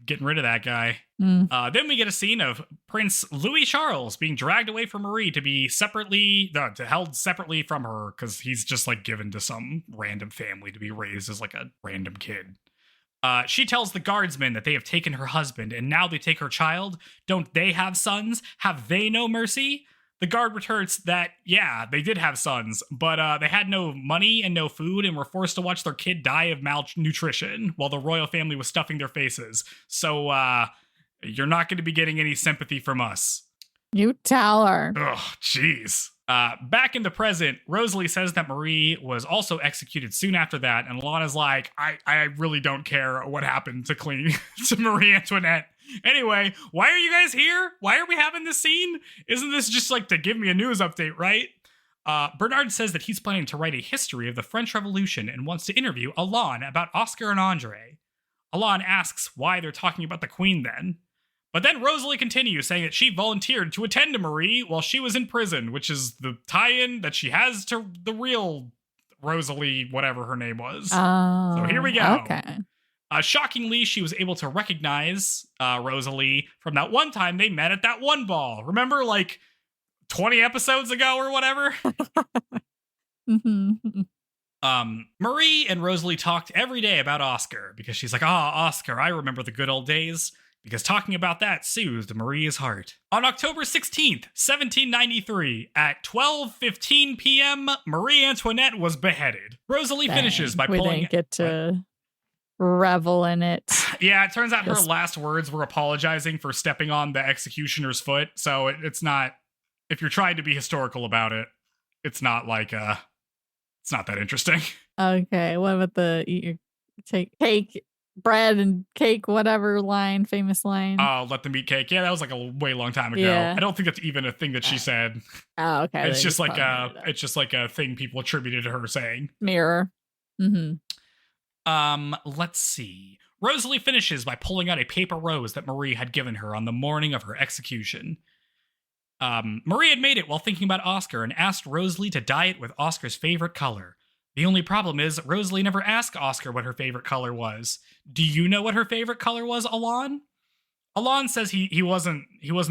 getting rid of that guy. Mm. Then we get a scene of Prince Louis Charles being dragged away from Marie to be held separately from her because he's just like given to some random family to be raised as like a random kid. She tells the guardsmen that they have taken her husband and now they take her child. Don't they have sons? Have they no mercy? The guard retorts that, yeah, they did have sons, but they had no money and no food and were forced to watch their kid die of malnutrition while the royal family was stuffing their faces. So, you're not going to be getting any sympathy from us. You tell her. Oh, jeez. Back in the present, Rosalie says that Marie was also executed soon after that, and Alana's like, I really don't care what happened to to Marie Antoinette. Anyway, why are you guys here? Why are we having this scene? Isn't this just like to give me a news update, right? Bernard says that he's planning to write a history of the French Revolution and wants to interview Alana about Oscar and Andre. Alana asks why they're talking about the Queen then. But then Rosalie continues, saying that she volunteered to attend to Marie while she was in prison, which is the tie-in that she has to the real Rosalie, whatever her name was. Oh, so here we go. Okay. Shockingly, she was able to recognize Rosalie from that one time they met at that one ball. Remember, like 20 episodes ago or whatever? Marie and Rosalie talked every day about Oscar because she's like, Oscar, I remember the good old days. Because talking about that soothed Marie's heart. On October 16th, 1793, at 12:15 p.m., Marie Antoinette was beheaded. Rosalie finishes by pulling... We didn't get to revel in it. Yeah, it turns out her last words were apologizing for stepping on the executioner's foot, so it's not... If you're trying to be historical about it, it's not like... it's not that interesting. Okay, what about the take cake... bread and cake, whatever line, famous line. Oh, let them eat cake. Yeah, that was like a way long time ago. Yeah. I don't think that's even a thing that she said. Oh, okay. It's just like a thing people attributed to her saying. Mirror. Let's see. Rosalie finishes by pulling out a paper rose that Marie had given her on the morning of her execution. Marie had made it while thinking about Oscar and asked Rosalie to dye it with Oscar's favorite color. The only problem is Rosalie never asked Oscar what her favorite color was. Do you know what her favorite color was, Alon? Alon says he wasn't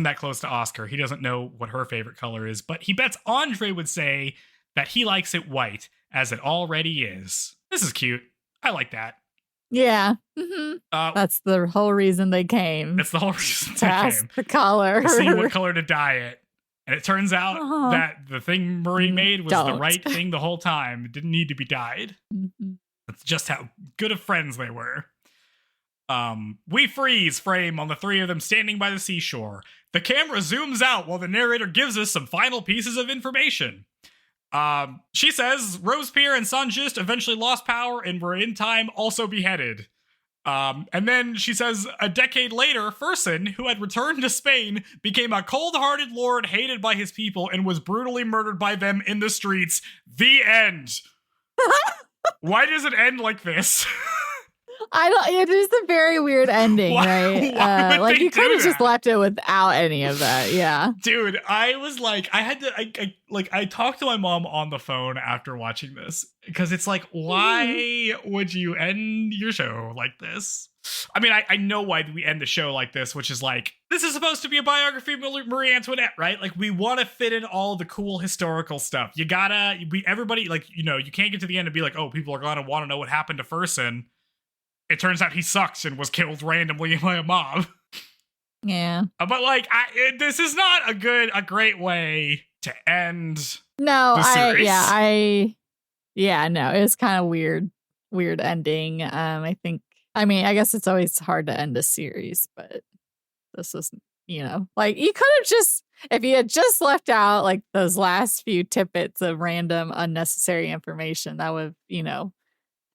that close to Oscar. He doesn't know what her favorite color is, but he bets Andre would say that he likes it white, as it already is. This is cute. I like that. Yeah. That's the whole reason they came. That's the whole reason to ask the color. To see what color to dye it. And it turns out that the thing Marie made was the right thing the whole time. It didn't need to be dyed. That's just how good of friends they were. We freeze frame on the three of them standing by the seashore. The camera zooms out while the narrator gives us some final pieces of information. She says Robespierre and Saint-Just eventually lost power and were in time also beheaded. And then she says a decade later, Fersen, who had returned to Spain, became a cold-hearted lord hated by his people and was brutally murdered by them in the streets. The end. Why does it end like this? It is a very weird ending, right? Why would like they you could have do just that? left it without any of that. Yeah. Dude, I was like, I talked to my mom on the phone after watching this because it's like, why would you end your show like this? I mean, I know why we end the show like this, which is like, this is supposed to be a biography of Marie Antoinette, right? Like, we want to fit in all the cool historical stuff. Everybody, like, you know, you can't get to the end and be like, oh, people are going to want to know what happened to Fersen. It turns out he sucks and was killed randomly by a mob. Yeah. But like, this is not a great way to end. No, the series. No, it's kind of weird ending. I guess it's always hard to end a series, but this was, you know, like you could have just, if you had just left out like those last few tidbits of random unnecessary information, that would, you know,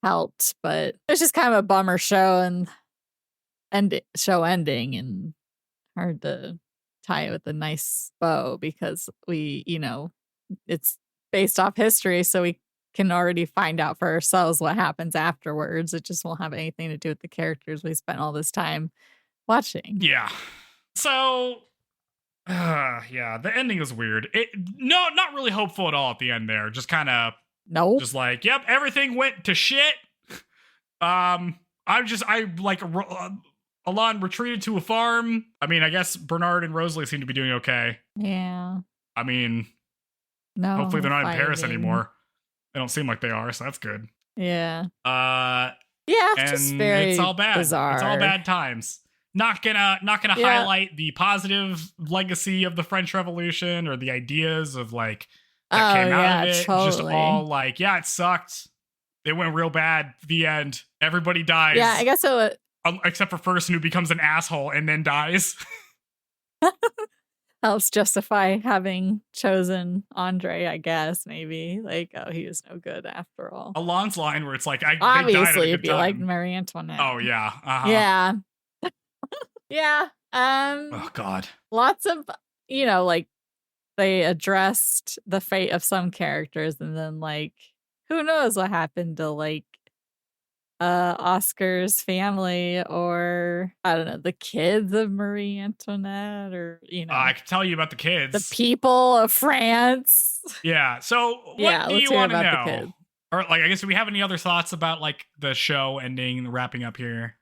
helped. But it's just kind of a bummer show and ending and hard to tie it with a nice bow because we, you know, it's based off history, so we can already find out for ourselves what happens afterwards. It just won't have anything to do with the characters we spent all this time watching. Yeah. So, the ending is weird. Not really hopeful at all at the end there. Just kind of, just like, yep, everything went to shit. Alon retreated to a farm. I mean, I guess Bernard and Rosalie seem to be doing okay. Yeah. I mean, No. hopefully they're not fighting. in Paris anymore. They don't seem like they are, so that's good. Yeah. Yeah, and just very it's all bad. bizarre. It's all bad times. Not gonna highlight the positive legacy of the French Revolution or the ideas of like that came out of it. Totally. Just all like, yeah, it sucked. It went real bad. The end. Everybody dies. Yeah, I guess it would. Except for Ferguson, who becomes an asshole and then dies. Helps justify having chosen Andre, I guess, maybe. Like, oh, he was no good after all. Alon's line where it's like, obviously, it'd be like Marie Antoinette. Oh, yeah. Uh-huh. Yeah. Yeah. Oh, God. Lots of, like, they addressed the fate of some characters, and then, like, who knows what happened to, like, Oscar's family, or I don't know, the kids of Marie Antoinette, or I can tell you about the kids, the people of France. Yeah. So what do you want to know? The kids. Or like, I guess, do we have any other thoughts about like the show ending, wrapping up here?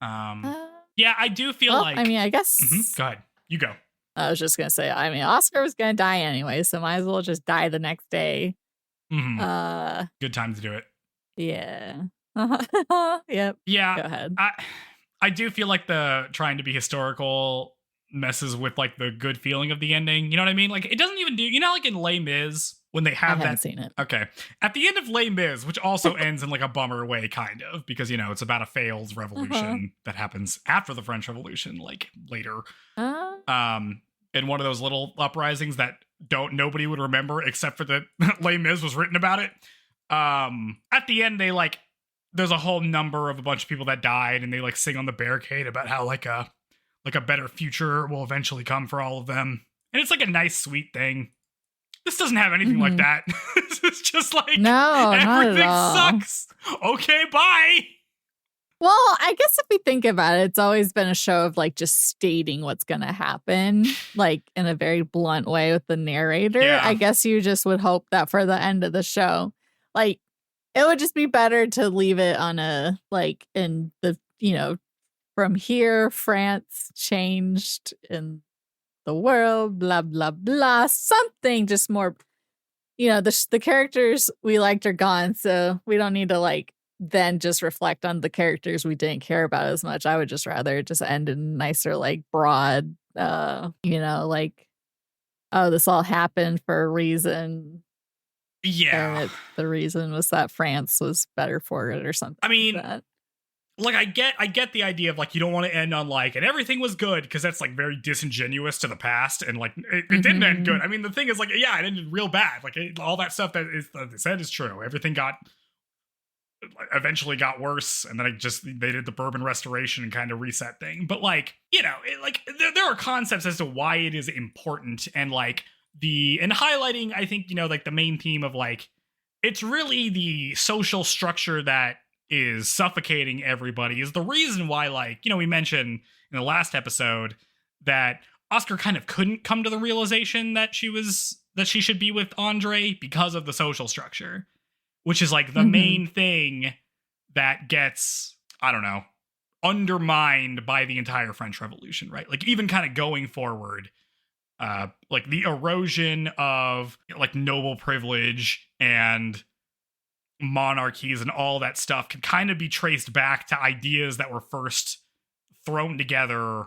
Yeah, I do feel like. I mean, I guess. Go ahead. You go. I was just gonna say. I mean, Oscar was gonna die anyway, so might as well just die the next day. Mm-hmm. Good time to do it. Yeah. Yep. Yeah. Go ahead. I do feel like the trying to be historical messes with like the good feeling of the ending. You know what I mean? Like it doesn't even do. Like in Les Mis when they have I haven't seen it. Okay. At the end of Les Mis, which also ends in like a bummer way, kind of, because it's about a failed revolution that happens after the French Revolution, like later. In one of those little uprisings that nobody would remember except for that Les Mis was written about it. At the end, they like. There's a whole number of a bunch of people that died, and they like sing on the barricade about how like a better future will eventually come for all of them. And it's like a nice, sweet thing. This doesn't have anything like that. This is just like, no, everything not at all. sucks. Okay, bye. Well, I guess if we think about it, it's always been a show of like just stating what's going to happen, like in a very blunt way with the narrator. Yeah. I guess you just would hope that for the end of the show, like, it would just be better to leave it on a, like, in the, from here, France changed in the world, blah, blah, blah. Something just more, the characters we liked are gone. So we don't need to, like, then just reflect on the characters we didn't care about as much. I would just rather just end in nicer, like, broad, like, oh, this all happened for a reason. Yeah. And the reason was that France was better for it or something. I mean, like I get the idea of like, you don't want to end on like, and everything was good, because that's like very disingenuous to the past. And like, it didn't end good. I mean, the thing is like, yeah, it ended real bad. Like all that stuff that they said is true. Everything eventually got worse. And then they did the Bourbon Restoration and kind of reset thing. But like, there are concepts as to why it is important, and like, and highlighting, I think, like the main theme of like, it's really the social structure that is suffocating everybody is the reason why, like, we mentioned in the last episode that Oscar kind of couldn't come to the realization that she should be with Andre because of the social structure, which is like the main thing that gets, I don't know, undermined by the entire French Revolution, right? Like even kind of going forward, like the erosion of like noble privilege and monarchies and all that stuff can kind of be traced back to ideas that were first thrown together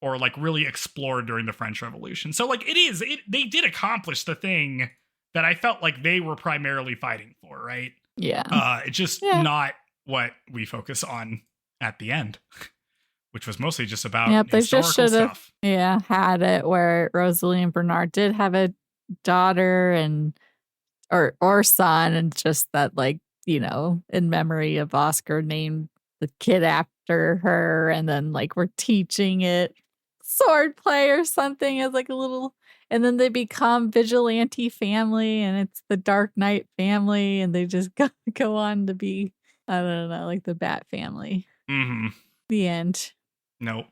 or like really explored during the French Revolution. So like they did accomplish the thing that I felt like they were primarily fighting for, right? Yeah. It's just not what we focus on at the end. Which was mostly just about they just should have stuff. Had it where Rosalie and Bernard did have a daughter or son, and just that, like, in memory of Oscar, named the kid after her, and then like we're teaching it swordplay or something as like a little, and then they become vigilante family, and it's the Dark Knight family, and they just go on to be, I don't know, like the Bat family. Mm-hmm. The end. Nope.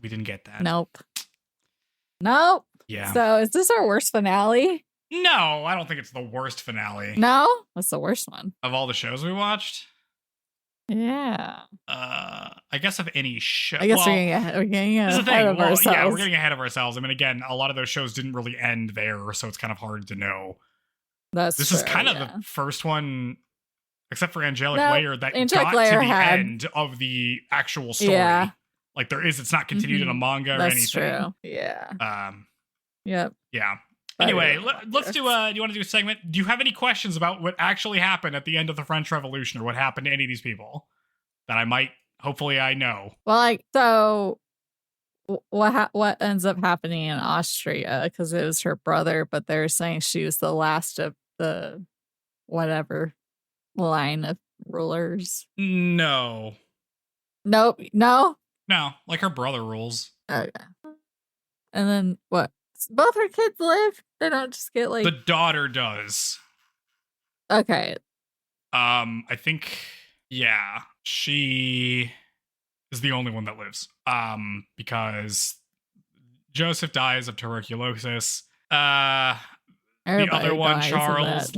We didn't get that. Nope. Yeah. So is this our worst finale? No, I don't think it's the worst finale. No? What's the worst one? Of all the shows we watched? Yeah. I guess of any show. I guess we're getting ahead of ourselves. Yeah, we're getting ahead of ourselves. I mean, again, a lot of those shows didn't really end there, so it's kind of hard to know. This is kind of the first one, except for Angelic Layer, that Angelic got Layer to the end of the actual story. Yeah. Like it's not continued in a manga or anything. That's true. Yeah. Yep. Yeah. Anyway, let's do. Do you want to do a segment? Do you have any questions about what actually happened at the end of the French Revolution, or what happened to any of these people that I might, hopefully, I know? Well, so what ends up happening in Austria? Because it was her brother, but they're saying she was the last of the whatever line of rulers. No. Nope. No. Like her brother rules. Okay. And then what? Both her kids live? They don't just get like... The daughter does. Okay. I think, yeah, she is the only one that lives. Because Joseph dies of tuberculosis. The other one, Charles,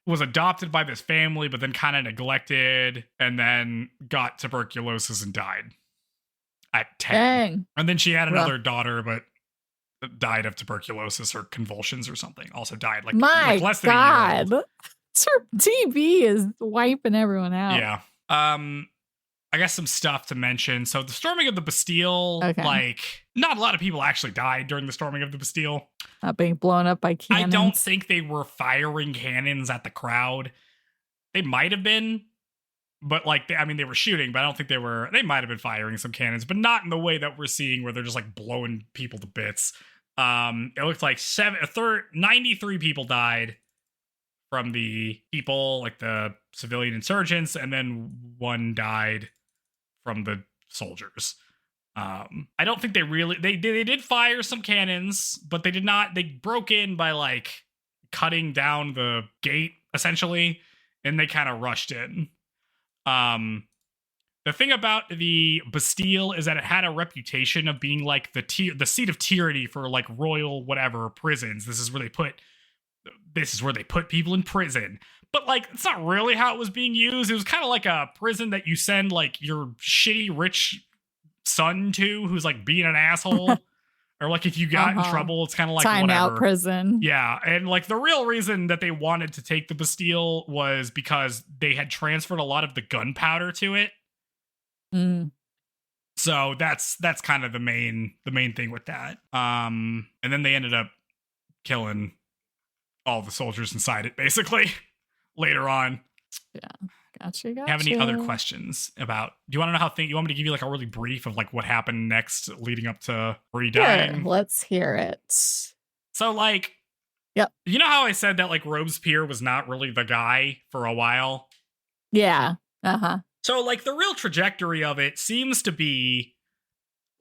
was adopted by this family, but then kind of neglected, and then got tuberculosis and died at 10. Dang. And then she had another daughter, but died of tuberculosis or convulsions or something. Also died like less than a year old. Her TB is wiping everyone out. Yeah. I guess some stuff to mention. So the storming of the Bastille, not a lot of people actually died during the storming of the Bastille. Not being blown up by cannons. I don't think they were firing cannons at the crowd. They might have been, but they were shooting, but I don't think they might have been firing some cannons, but not in the way that we're seeing where they're just blowing people to bits. It looked like 93 people died from the people, the civilian insurgents, and then one died from the soldiers. I don't think they did fire some cannons, but they broke in by cutting down the gate essentially, and they kind of rushed in. The thing about the Bastille is that it had a reputation of being the seat of tyranny for royal whatever prisons. This is where they put people in prison. But it's not really how it was being used. It was kind of like a prison that you send your shitty rich son to, who's being an asshole. Or if you got in trouble, it's kind of time whatever. Out prison. Yeah, and the real reason that they wanted to take the Bastille was because they had transferred a lot of the gunpowder to it. Mm. So that's kind of the main thing with that. And then they ended up killing all the soldiers inside it, basically, later on. Yeah. Gotcha. Have any other questions about? Do you want to know how you want me to give you a really brief of what happened next leading up to Bree dying? Sure, let's hear it. So yep. You know how I said that Robespierre was not really the guy for a while? Yeah. Uh-huh. So the real trajectory of it seems to be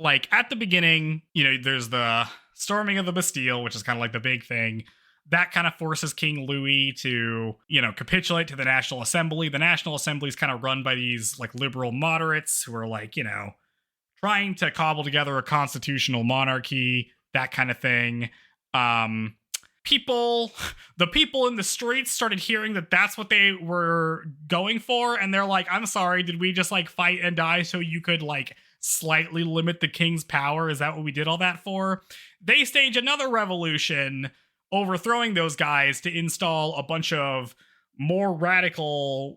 at the beginning, there's the storming of the Bastille, which is kind of the big thing. That kind of forces King Louis to, capitulate to the National Assembly. The National Assembly is kind of run by these liberal moderates who are trying to cobble together a constitutional monarchy, that kind of thing. The people in the streets started hearing that that's what they were going for, and they're like, I'm sorry, did we just fight and die so you could slightly limit the king's power? Is that what we did all that for? They stage another revolution, overthrowing those guys to install a bunch of more radical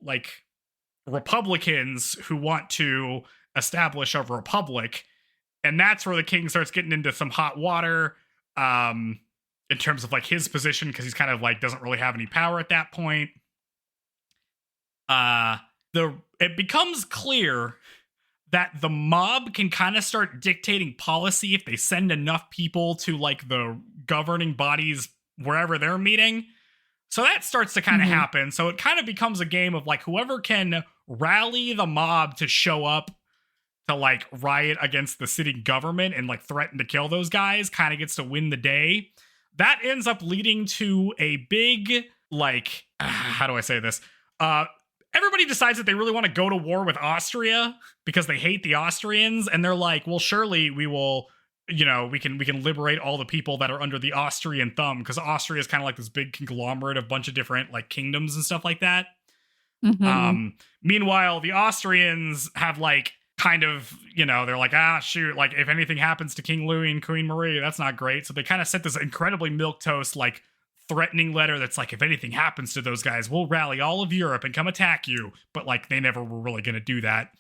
Republicans who want to establish a republic, and that's where the king starts getting into some hot water in terms of his position, because he's kind of doesn't really have any power at that point. It becomes clear that the mob can kind of start dictating policy if they send enough people to the governing bodies wherever they're meeting. So that starts to kind of happen. So it kind of becomes a game of whoever can rally the mob to show up to riot against the sitting government and threaten to kill those guys kind of gets to win the day. That ends up leading to a big how do I say this? Everybody decides that they really want to go to war with Austria because they hate the Austrians, and they're well, surely we will, we can liberate all the people that are under the Austrian thumb, because Austria is kind of this big conglomerate of bunch of different kingdoms and stuff like that. Meanwhile, the Austrians have like kind of, they're like, shoot, like if anything happens to King Louis and Queen Marie, that's not great. So they kind of sent this incredibly milquetoast, like threatening letter that's like, if anything happens to those guys, we'll rally all of Europe and come attack you. But like they never were really going to do that.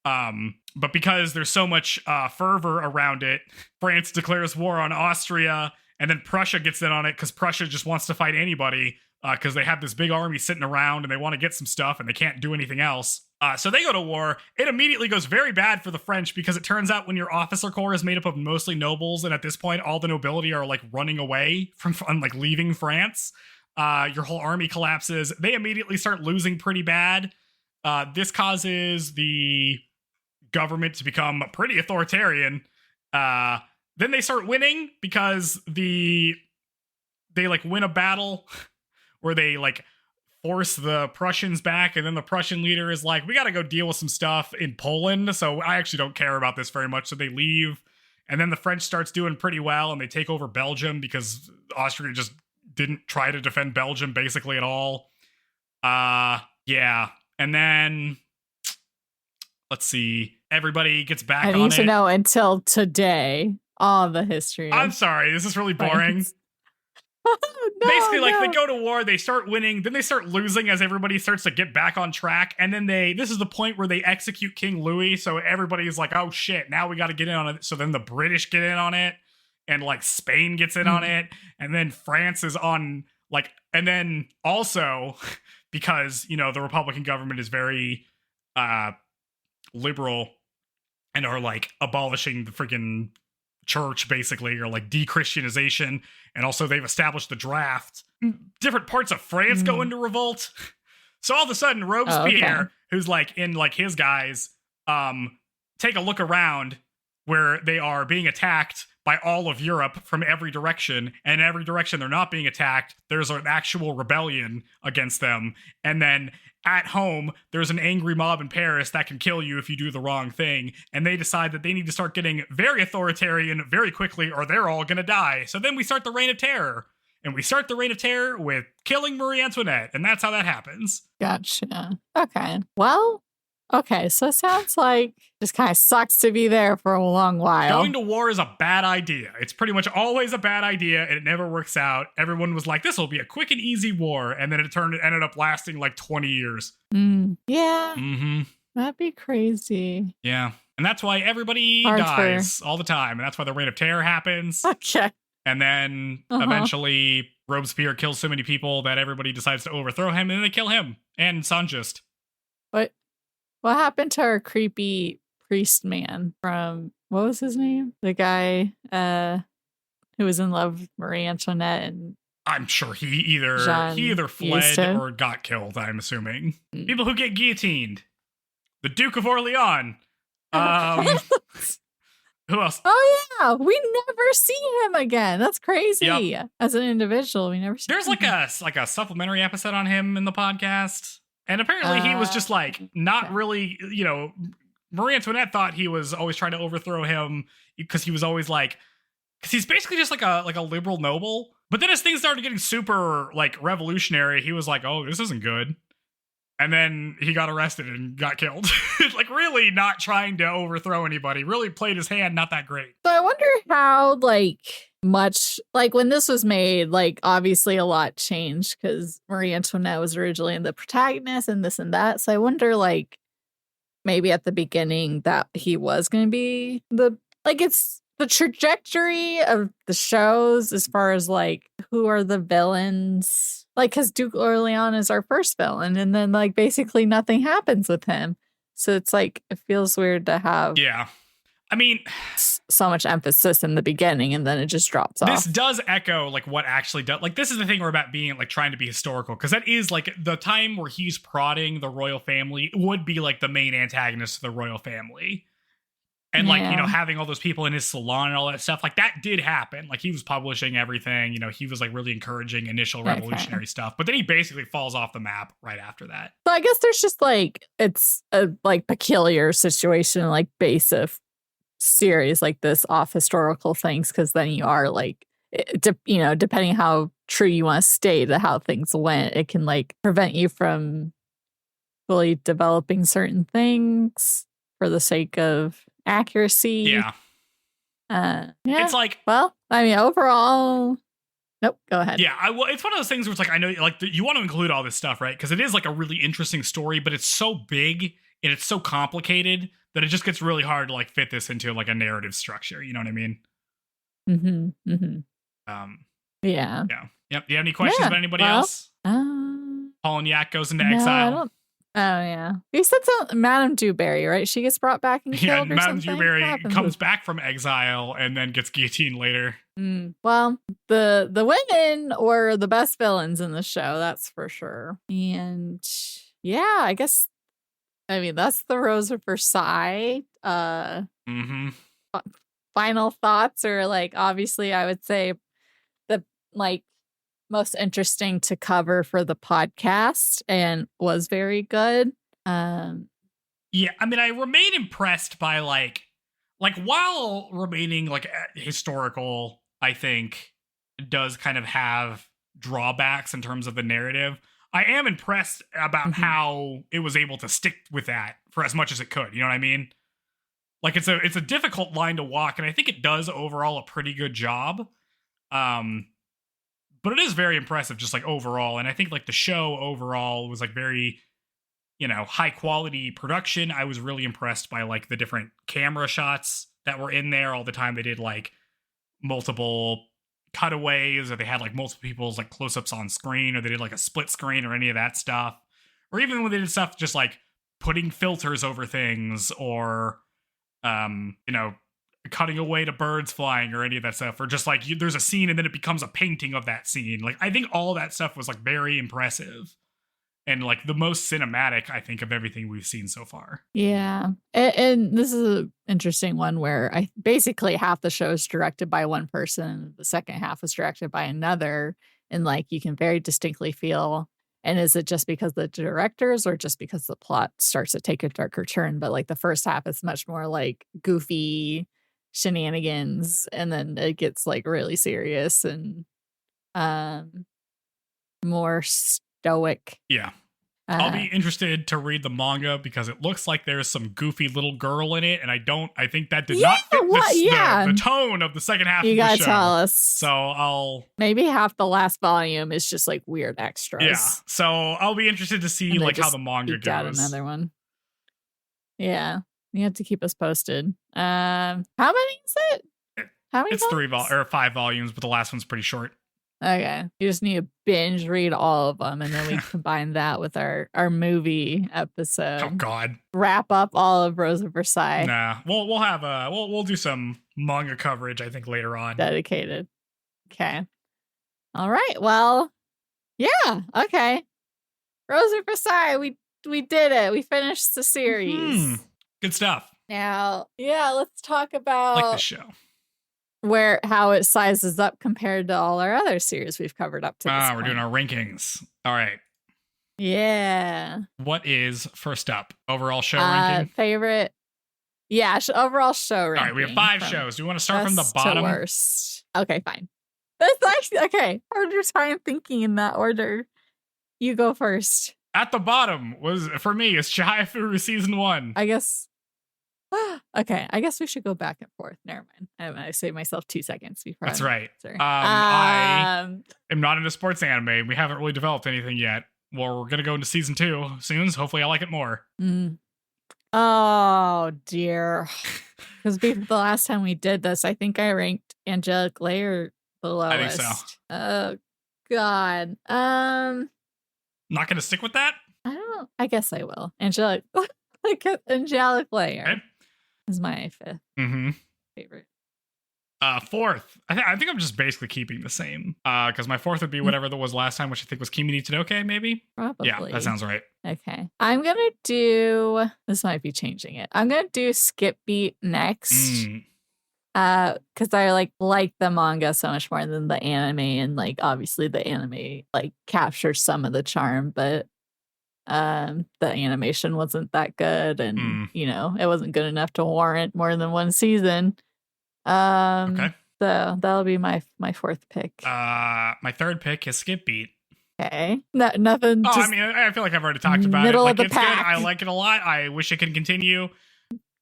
But because there's so much fervor around it, France declares war on Austria, and then Prussia gets in on it because Prussia just wants to fight anybody because they have this big army sitting around and they want to get some stuff and they can't do anything else. So they go to war. It immediately goes very bad for the French because it turns out when your officer corps is made up of mostly nobles, and at this point all the nobility are like running away from like leaving France, your whole army collapses. They immediately start losing pretty bad. This causes the government to become pretty authoritarian. Then they start winning because they like win a battle where they like force the Prussians back, and then the Prussian leader is like, we got to go deal with some stuff in Poland, so I actually don't care about this very much. So they leave, and then the French starts doing pretty well, and they take over Belgium because Austria just didn't try to defend Belgium basically at all. Yeah. And then let's see, everybody gets back on it. I need to know until today all the history. I'm sorry, this is really boring. Basically, they go to war, they start winning, then they start losing as everybody starts to get back on track, and then this is the point where they execute King Louis, so everybody's like, oh shit, now we got to get in on it. So then the British get in on it, and like Spain gets in on it, and then France is on, like, and then also because, the Republican government is very liberal and are like abolishing the freaking church basically, or like de-Christianization, and also they've established the draft. Different parts of France go into revolt. So all of a sudden Robespierre, who's like in like his guys, take a look around where they are being attacked by all of Europe from every direction, and every direction they're not being attacked, there's an actual rebellion against them. And then at home, there's an angry mob in Paris that can kill you if you do the wrong thing. And they decide that they need to start getting very authoritarian very quickly, or they're all going to die. So then we start the Reign of Terror. And we start the Reign of Terror with killing Marie Antoinette. And that's how that happens. Gotcha. Okay. Well, okay. So it sounds like just kind of sucks to be there for a long while. Going to war is a bad idea. It's pretty much always a bad idea, and it never works out. Everyone was like, this will be a quick and easy war. And then it ended up lasting like 20 years. Yeah. Mm-hmm. That'd be crazy. Yeah. And that's why everybody dies all the time. And that's why the Reign of Terror happens. Okay. And then eventually Robespierre kills so many people that everybody decides to overthrow him, and then they kill him and Saint-Just. What happened to our creepy priest man from, what was his name? The guy who was in love with Marie Antoinette, and I'm sure he either fled or got killed, I'm assuming. People who get guillotined. The Duke of Orleans. Who else? Oh yeah, we never see him again. That's crazy. Yep. As an individual, we never see him. There's like a supplementary episode on him in the podcast. And apparently he was just like not really, Marie Antoinette thought he was always trying to overthrow him because he was always like, because he's basically just like a liberal noble. But then as things started getting super like revolutionary, he was like, oh, this isn't good. And then he got arrested and got killed. Like really not trying to overthrow anybody, really played his hand not that great. So I wonder how much, when this was made, obviously a lot changed because Marie Antoinette was originally the protagonist and this and that. So I wonder maybe at the beginning that he was going to be it's the trajectory of the shows as far as who are the villains. Because Duke Orleans is our first villain, and then basically nothing happens with him. So it's it feels weird to have so much emphasis in the beginning, and then it just drops off. This does echo what actually does. This is the thing about being trying to be historical, because that is the time where he's prodding the royal family would be the main antagonist of the royal family. And having all those people in his salon and all that stuff, that did happen. He was publishing everything, he was really encouraging initial revolutionary stuff. But then he basically falls off the map right after that. So I guess there's just it's a peculiar situation, base of series like this off historical things, because then you are depending how true you want to stay to how things went, it can prevent you from fully developing certain things for the sake of accuracy. Yeah. Yeah. It's like, well, I mean, overall, nope, go ahead. Yeah, well, it's one of those things where it's like, I know, like, you want to include all this stuff, right? Because it is like a really interesting story, but it's so big and it's so complicated that it just gets really hard to like fit this into like a narrative structure. You know what I mean? Mm-hmm. Mm-hmm. Yeah. Yeah. Yep. Do you have any questions about anybody else? Paul and Yak goes into exile. Oh, yeah. You said something, Madame Dewberry, right? She gets brought back and killed or Madame something? Dewberry comes back from exile and then gets guillotined later. Well, the women were the best villains in the show, that's for sure. And yeah, I guess, I mean, that's the Rose of Versailles. Final thoughts are like, obviously, I would say the like most interesting to cover for the podcast and was very good. Yeah, I mean, I remain impressed by like while remaining like historical, I think does kind of have drawbacks in terms of the narrative. I am impressed about how it was able to stick with that for as much as it could. You know what I mean? Like it's a difficult line to walk, and I think it does overall a pretty good job. But it is very impressive just like overall, and I think like the show overall was like very, you know, high quality production. I was really impressed by like the different camera shots that were in there all the time. They did like multiple cutaways, or they had like multiple people's like close-ups on screen, or they did like a split screen or any of that stuff. Or even when they did stuff just like putting filters over things, or you know, cutting away to birds flying or any of that stuff, or just like there's a scene and then it becomes a painting of that scene. Like I think all that stuff was like very impressive. And like the most cinematic, I think, of everything we've seen so far. Yeah. And this is an interesting one where I basically half the show is directed by one person. The second half was directed by another. And like you can very distinctly feel, and is it just because the directors or just because the plot starts to take a darker turn? But like the first half is much more like goofy shenanigans. And then it gets like really serious and more stoic. Yeah. I'll be interested to read the manga because it looks like there's some goofy little girl in it, and I think that did not fit the tone of the second half of the show. You gotta tell us. So I'll... Maybe half the last volume is just like weird extras. Yeah. So I'll be interested to see like how the manga goes. Out another one. Yeah. You have to keep us posted. How many is it? How many? It's 5 volumes, but the last one's pretty short. Okay. You just need to binge read all of them, and then we combine that with our movie episode. Oh God. Wrap up all of Rose of Versailles. Nah. We'll have we'll do some manga coverage, I think, later on. Dedicated. Okay. All right. Well, yeah. Okay. Rose of Versailles, we did it. We finished the series. Good stuff. Now, yeah, let's talk about like the show. How it sizes up compared to all our other series we've covered up to this point. We're doing our rankings. All right. Yeah. What is first up? Overall show ranking? Favorite. Yeah, overall show ranking. All right, we have 5 shows. Do you want to start from the bottom? To worst. Okay, fine. That's actually okay. Harder time thinking in that order. You go first. At the bottom was, for me, is Chihayafuru season 1. I guess. Okay, I guess we should go back and forth. Never mind. I saved myself 2 seconds before. That's right. I am not into sports anime. We haven't really developed anything yet. Well, we're going to go into season 2 soon. So hopefully I like it more. Oh, dear. Because the last time we did this, I think I ranked Angelic Layer the lowest. I think so. Oh, God. Not going to stick with that? I don't know. I guess I will. Angelic Layer. Okay. Is my 5th favorite. 4th. I think I'm just basically keeping the same. Because my 4th would be whatever that was last time, which I think was Kimi ni Todoke, maybe? Probably. Yeah, that sounds right. Okay. I'm going to do... This might be changing it. I'm going to do Skip Beat next. Because I like the manga so much more than the anime. And like obviously the anime like captures some of the charm, but the animation wasn't that good, and you know, it wasn't good enough to warrant more than 1 season. Okay. So that'll be my 4th pick. My 3rd pick is Skip Beat. Okay. Nothing. Oh, Just I mean, I feel like I've already talked about it. middle Like, of the it's good. pack. I like it a lot. I wish it could continue.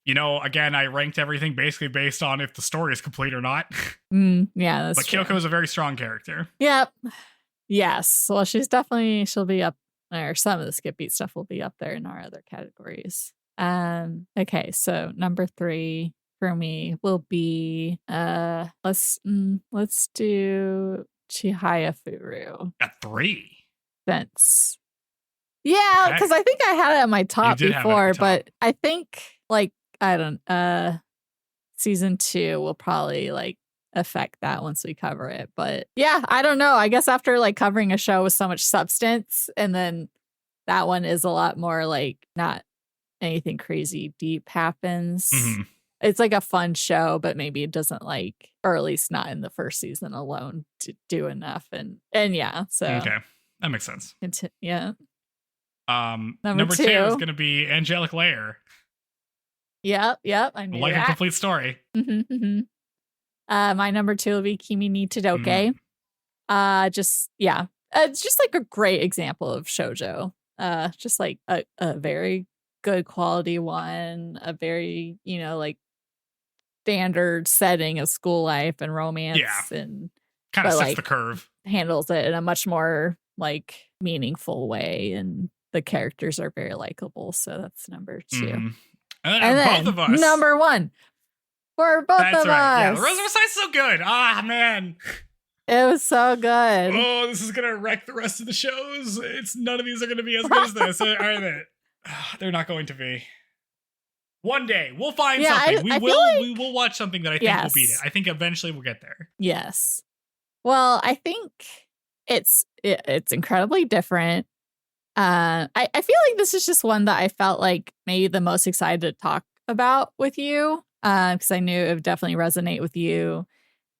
You know, again, I ranked everything basically based on if the story is complete or not. Yeah, that's But true. Kyoko is a very strong character. Yep. Yes. Well, she'll be up, or some of the skip beat stuff will be up there in our other categories. Okay, so number 3 for me will be let's do Chihayafuru. At 3. Since yeah, because I think I had it at my top before, but I think like I don't season 2 will probably like affect that once we cover it. But yeah, I don't know. I guess after like covering a show with so much substance, and then that one is a lot more like not anything crazy deep happens. It's like a fun show, but maybe it doesn't like, or at least not in the first season alone, to do enough. And yeah, so okay, that makes sense. Yeah. Number 2 is going to be Angelic Layer. Yep. I knew like that. A complete story. My number 2 will be Kimi ni Todoke. It's just like a great example of shoujo. Just like a very good quality one, a very, like standard setting of school life and romance, and kind of sets the curve. Handles it in a much more like meaningful way, and the characters are very likable. So that's number 2. And then both of us. Number 1 for both of us. Yeah, Rose of Versailles is so good. Ah, man. It was so good. Oh, this is gonna wreck the rest of the shows. None of these are gonna be as good as this, are they? They're not going to be. One day we'll find something. We will watch something that I think will beat it. I think eventually we'll get there. Yes. Well, I think it's incredibly different. I feel like this is just one that I felt like maybe the most excited to talk about with you, because I knew it would definitely resonate with you,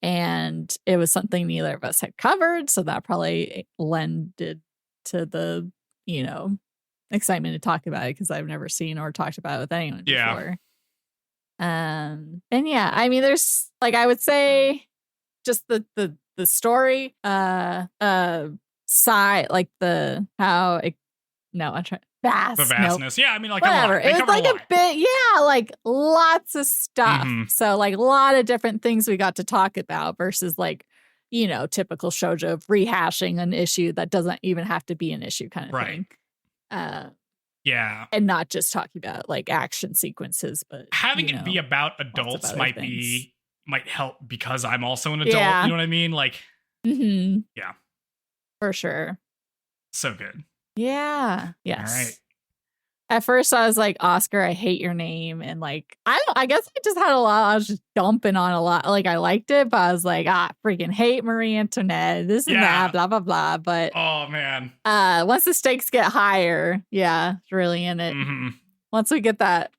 and it was something neither of us had covered, so that probably lended to the excitement to talk about it, because I've never seen or talked about it with anyone before. And yeah, I mean, there's like, I would say just the story, side, like the how it. No, I'm trying. The vastness. Nope. Yeah, I mean, like, whatever. It was like a bit, like lots of stuff. So, like, a lot of different things we got to talk about versus, like, typical shoujo of rehashing an issue that doesn't even have to be an issue kind of thing. Yeah. And not just talking about, like, action sequences, but having it be about adults might help, because I'm also an adult. You know what I mean? Like, yeah. For sure. So good. Yeah. Yes. All right. At first, I was like, Oscar, I hate your name. And like, I guess I just had a lot. I was just dumping on a lot. Like, I liked it, but I was like, freaking hate Marie Antoinette. This and that, blah, blah, blah. But oh, man. Once the stakes get higher, it's really in it. Once we get that,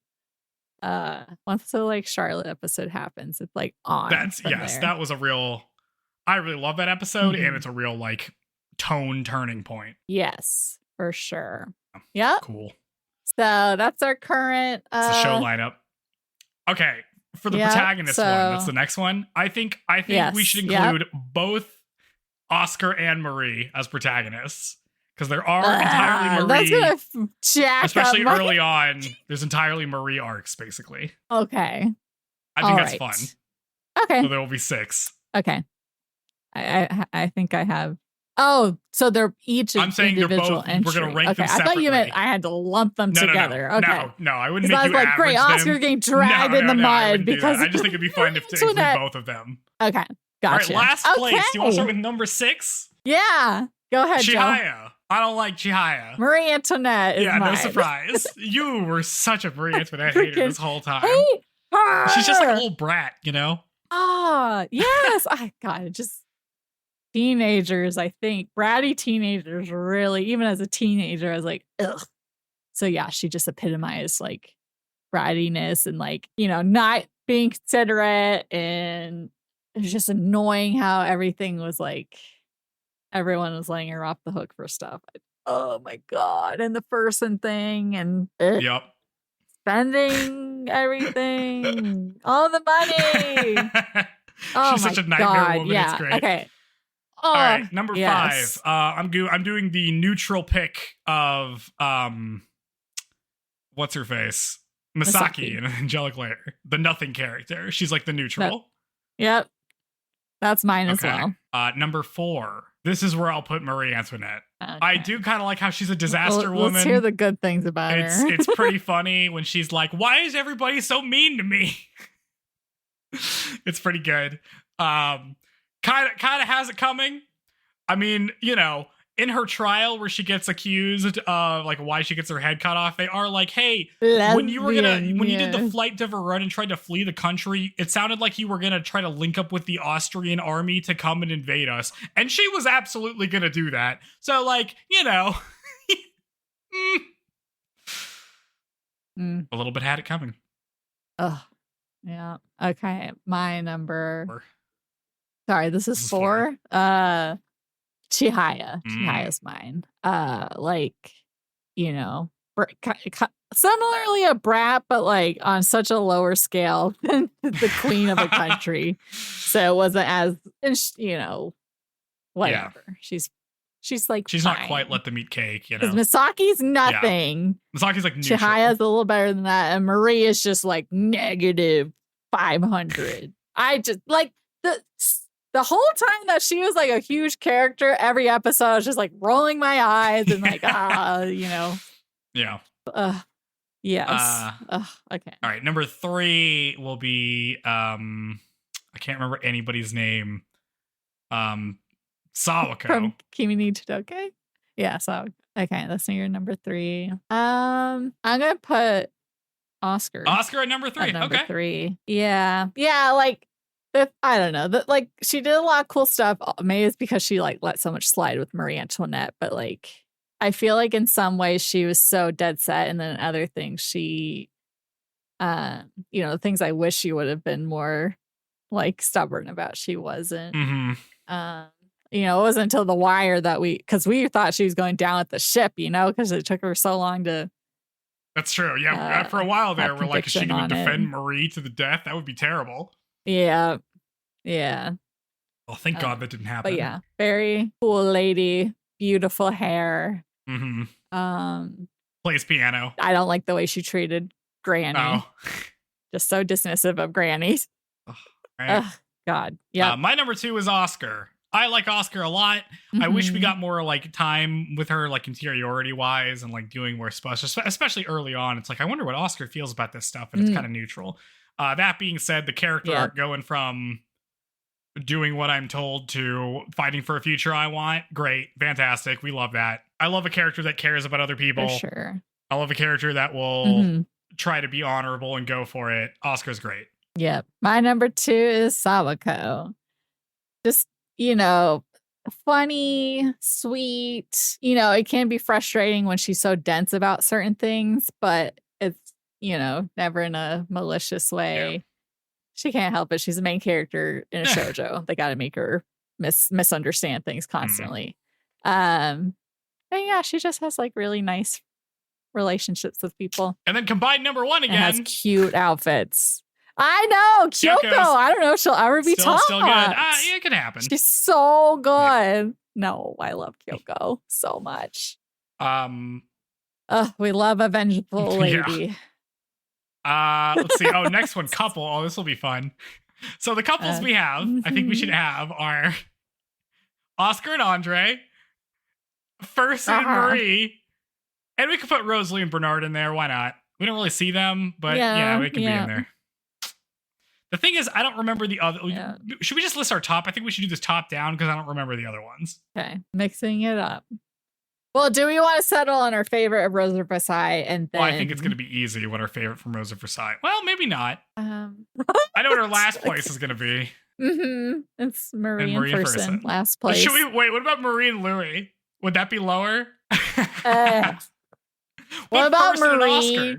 once the like Charlotte episode happens, it's like on. That was a real, I really love that episode. And it's a real like tone turning point. Yes, for sure. Yeah. Cool. So that's our current it's the show lineup. Okay, for the protagonist one, that's the next one. I think we should include both Oscar and Marie as protagonists, because there are entirely Marie. That's gonna jack especially up early on. There's entirely Marie arcs, basically. Okay, I think that's fun. Okay, so there will be 6. Okay, I think I have. Oh, so they're each I'm saying individual you're both, entry. We're going to rank them I separately. thought you meant I had to lump them together. Okay. No, I wouldn't make I was you like, average great, Oscar them. getting dragged in the mud because I just think it'd be fun to include both of them. Okay, gotcha. All right, last place. Do you want to start with number 6? Yeah, go ahead, Chihaya. I don't like Chihaya. Marie Antoinette is mine. No surprise. You were such a Marie Antoinette hater this whole time. Hate her. She's just like a little brat, you know? Oh, yes. God, just teenagers, I think. Bratty teenagers, really. Even as a teenager, I was like, ugh. So yeah, she just epitomized like brattiness and like, not being considerate, and it was just annoying how everything was like, everyone was letting her off the hook for stuff. Oh my God. And the person thing, and spending everything, all the money. She's such a nightmare woman. It's great. Okay. All right, number yes. 5. I'm doing the neutral pick of what's her face? Misaki in Angelic Layer. The nothing character. She's like the neutral. Yep. That's mine as well. Number 4. This is where I'll put Marie Antoinette. Okay. I do kind of like how she's a disaster woman. Let's hear the good things about her. It's pretty funny when she's like, why is everybody so mean to me? It's pretty good. Kind of has it coming. I mean, you know, in her trial where she gets accused of like why she gets her head cut off, they are like, hey, when you did the flight to Verona and tried to flee the country, it sounded like you were gonna try to link up with the Austrian army to come and invade us. And she was absolutely gonna do that. So like, you know, a little bit had it coming. Oh, yeah. Okay. My number 4. Sorry, this is 4. Chihaya. Chihaya's mine. Like, you know, similarly a brat, but like on such a lower scale than the queen of a country. So it wasn't as, you know, whatever. Yeah. She's like she's fine. Not quite let them eat cake, you know. Misaki's nothing. Yeah. Misaki's like neutral. Chihaya's a little better than that, and Marie is just like negative 500. I just like the whole time that she was like a huge character, every episode I was just like rolling my eyes and like, you know. Yeah. Yes. Okay. All right. Number 3 will be, I can't remember anybody's name. Sawako. From Kimi ni Todoke? Yeah, Sawako. Okay, that's your number 3. I'm going to put Oscar. Oscar at number 3. At number 3. Yeah. Yeah, like, I don't know. Like, she did a lot of cool stuff. Maybe it's because she like let so much slide with Marie Antoinette, but like I feel like in some ways she was so dead set, and then other things she, you know, things I wish she would have been more like stubborn about. She wasn't. Mm-hmm. You know, it wasn't until The Wire that because we thought she was going down with the ship. You know, because it took her so long to. That's true. Yeah, for a while there, we're like, is she going to defend Marie to the death? That would be terrible. Yeah. Yeah. Well, thank God that didn't happen. But yeah, very cool lady, beautiful hair. Mm-hmm. Plays piano. I don't like the way she treated Granny. Oh. Just so dismissive of grannies. Right. God. Yeah. My number 2 is Oscar. I like Oscar a lot. Mm-hmm. I wish we got more like time with her, like interiority wise, and like doing more stuff, especially early on. It's like, I wonder what Oscar feels about this stuff, and it's kind of neutral. That being said, the character arc going from doing what I'm told to fighting for a future I want, great, fantastic. We love that. I love a character that cares about other people. For sure. I love a character that will try to be honorable and go for it. Oscar's great. Yep. My number 2 is Sawako. Just, you know, funny, sweet. You know, it can be frustrating when she's so dense about certain things, but it's, you know, never in a malicious way. Yeah. She can't help it. She's the main character in a shoujo. They got to make her misunderstand things constantly. And yeah, she just has like really nice relationships with people. And then combine number 1 again. And has cute outfits. I know. Kyoko. I don't know if she'll ever be taught. Still good. Yeah, it could happen. She's so good. Yeah. No, I love Kyoko so much. We love a vengeful lady. Yeah. Let's see. Oh, next one, couple. Oh, this will be fun. So the couples we have, I think we should have are Oscar and Andre, Fersen and Marie, and we could put Rosalie and Bernard in there. Why not? We don't really see them, but yeah we can be in there. The thing is, I don't remember the other. Yeah. Should we just list our top? I think we should do this top down because I don't remember the other ones. Okay, mixing it up. Well, do we want to settle on our favorite of Rose of Versailles? And then... Well, I think it's going to be easy what our favorite from Rose of Versailles. Well, maybe not. I know what our last place is going to be. It's Marie and Fersen. Last place. Wait, what about Marie and Louis? Would that be lower? What about Marie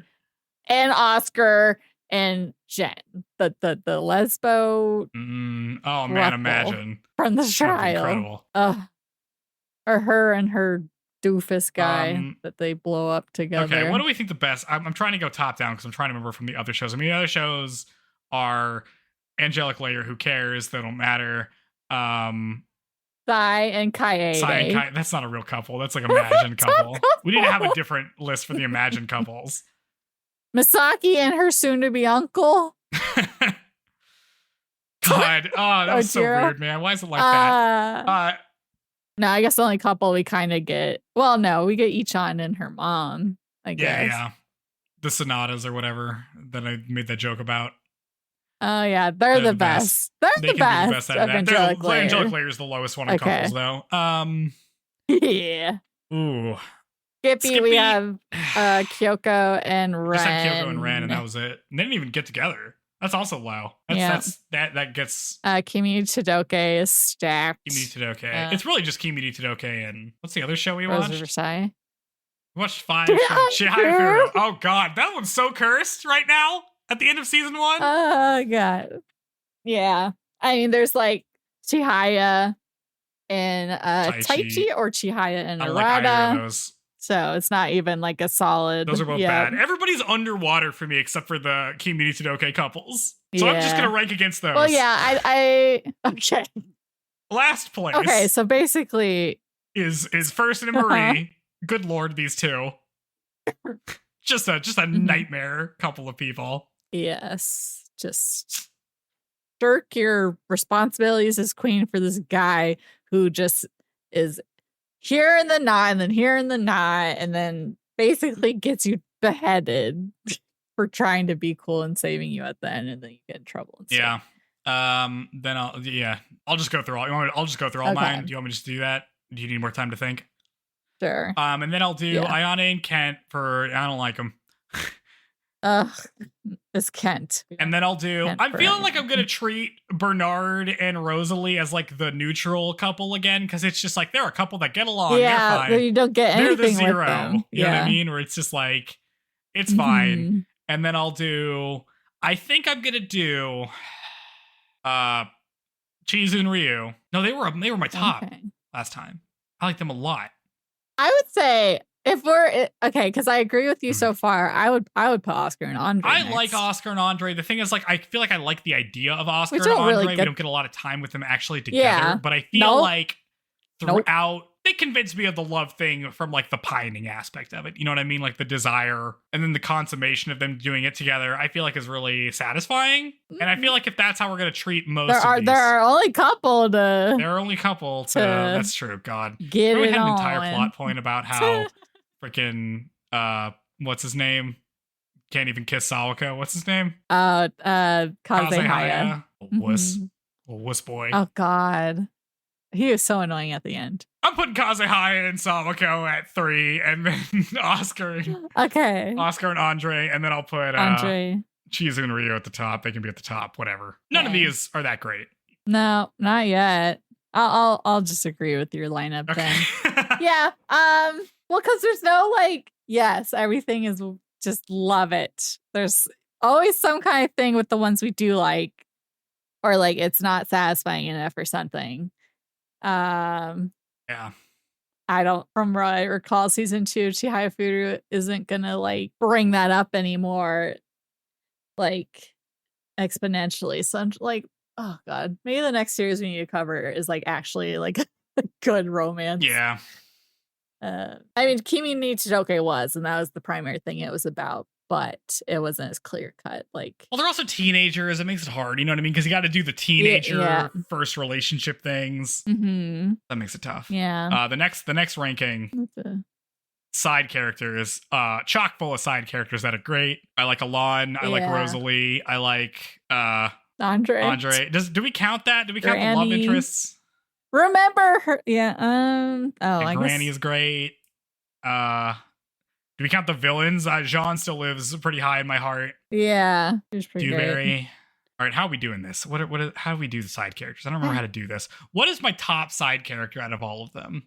and Oscar and Jen? The lesbo. Oh man, imagine from the trial. Or her and her doofus guy that they blow up together. Okay, what do we think the best? I'm trying to go top down because I'm trying to remember from the other shows. I mean, the other shows are Angelic Layer, who cares? They don't matter. Sai and Kaede. Sai and Kai. That's not a real couple. That's like Imagine couple. We need to have a different list for the Imagine couples. Misaki and her soon-to-be uncle. God, that was so weird, man. Why is it like that? No, I guess the only couple we kind of get. Well, no, we get Ichan and her mom. I guess. Yeah. The Sonatas or whatever that I made that joke about. Oh yeah, they're the best. They're the best. Angelic Layer is the lowest one of couples, though. Yeah. Ooh. Skippy, we have Kyoko and Ren. I said Kyoko and Ren, and that was it. And they didn't even get together. That's also low. That gets Kimi Todoke is stacked. Kimi Todoke. It's really just Kimi Todoke and what's the other show we watched? Rose of Versailles. We watched 5 shows. Chihayafuru. Oh god, that one's so cursed right now at the end of season 1. Oh god. Yeah. I mean, there's like Chihaya and Taichi or Chihaya and Arata. Like so it's not even like a solid. Those are both bad. Everybody's underwater for me except for the Kimi Todoke couples. So I'm just gonna rank against those. Well, yeah, I okay. Last place. Okay, so basically is First and Marie. Good lord, these two. just a nightmare couple of people. Yes. Just shirk your responsibilities as queen for this guy who just is here in the knot and then here in the knot and then basically gets you beheaded for trying to be cool and saving you at the end, and then you get in trouble. Yeah. Then I'll just go through all. I'll just go through all mine. Do you want me to just do that? Do you need more time to think? Sure. And then I'll do Ayane and Kent for I don't like them. It's Kent. And then I'll do. I'm feeling like I'm gonna treat Bernard and Rosalie as like the neutral couple again, because it's just like they're a couple that get along. Yeah, they're fine. You don't get anything they're the zero. With them. You know what I mean? Where it's just like it's fine. And then I'll do. I think I'm gonna do. Chizu and Ryu. No, they were my top last time. I like them a lot. I would say if we're okay, because I agree with you so far. I would put Oscar and Andre. I like Oscar and Andre. The thing is, like, I feel like I like the idea of Oscar and Andre. We don't get a lot of time with them actually together, but I feel like throughout they convinced me of the love thing from like the pining aspect of it. You know what I mean? Like the desire and then the consummation of them doing it together. I feel like is really satisfying, and I feel like if that's how we're gonna treat most of these, there are only couple to. There are only couple to. That's true. God, get we it had an on. entire plot point about how freaking what's his name can't even kiss Sawako. What's his name? Kazehaya. Wuss boy. Oh God, he was so annoying at the end. I'm putting Kazehaya and Sawako at 3, and then Oscar. Okay. Oscar and Andre, and then I'll put Andre, Chizu and Ryu at the top. They can be at the top. Whatever. None of these are that great. No, not yet. I'll just agree with your lineup then. Yeah. Well, because there's no yes, everything is just love it. There's always some kind of thing with the ones we do like, or it's not satisfying enough or something. Yeah. I don't, from what I recall, season 2, Chihayafuru isn't gonna bring that up anymore, exponentially. So I'm oh God, maybe the next series we need to cover is actually a good romance. Yeah. I mean, Kimi ni Todoke was, and that was the primary thing it was about, but it wasn't as clear cut. Well, they're also teenagers. It makes it hard. You know what I mean? Because you got to do the teenager first relationship things. Mm-hmm. That makes it tough. Yeah. The next ranking. Side characters, chock full of side characters that are great. I like Alon. I like Rosalie. I like Andre. Do we count that? Do we count the love interests? Remember her? Yeah. I Granny guess. is great. Do we count the villains? Jean still lives pretty high in my heart. Yeah, he was pretty great. All right, how are we doing this? How do we do the side characters? I don't remember how to do this. What is my top side character out of all of them?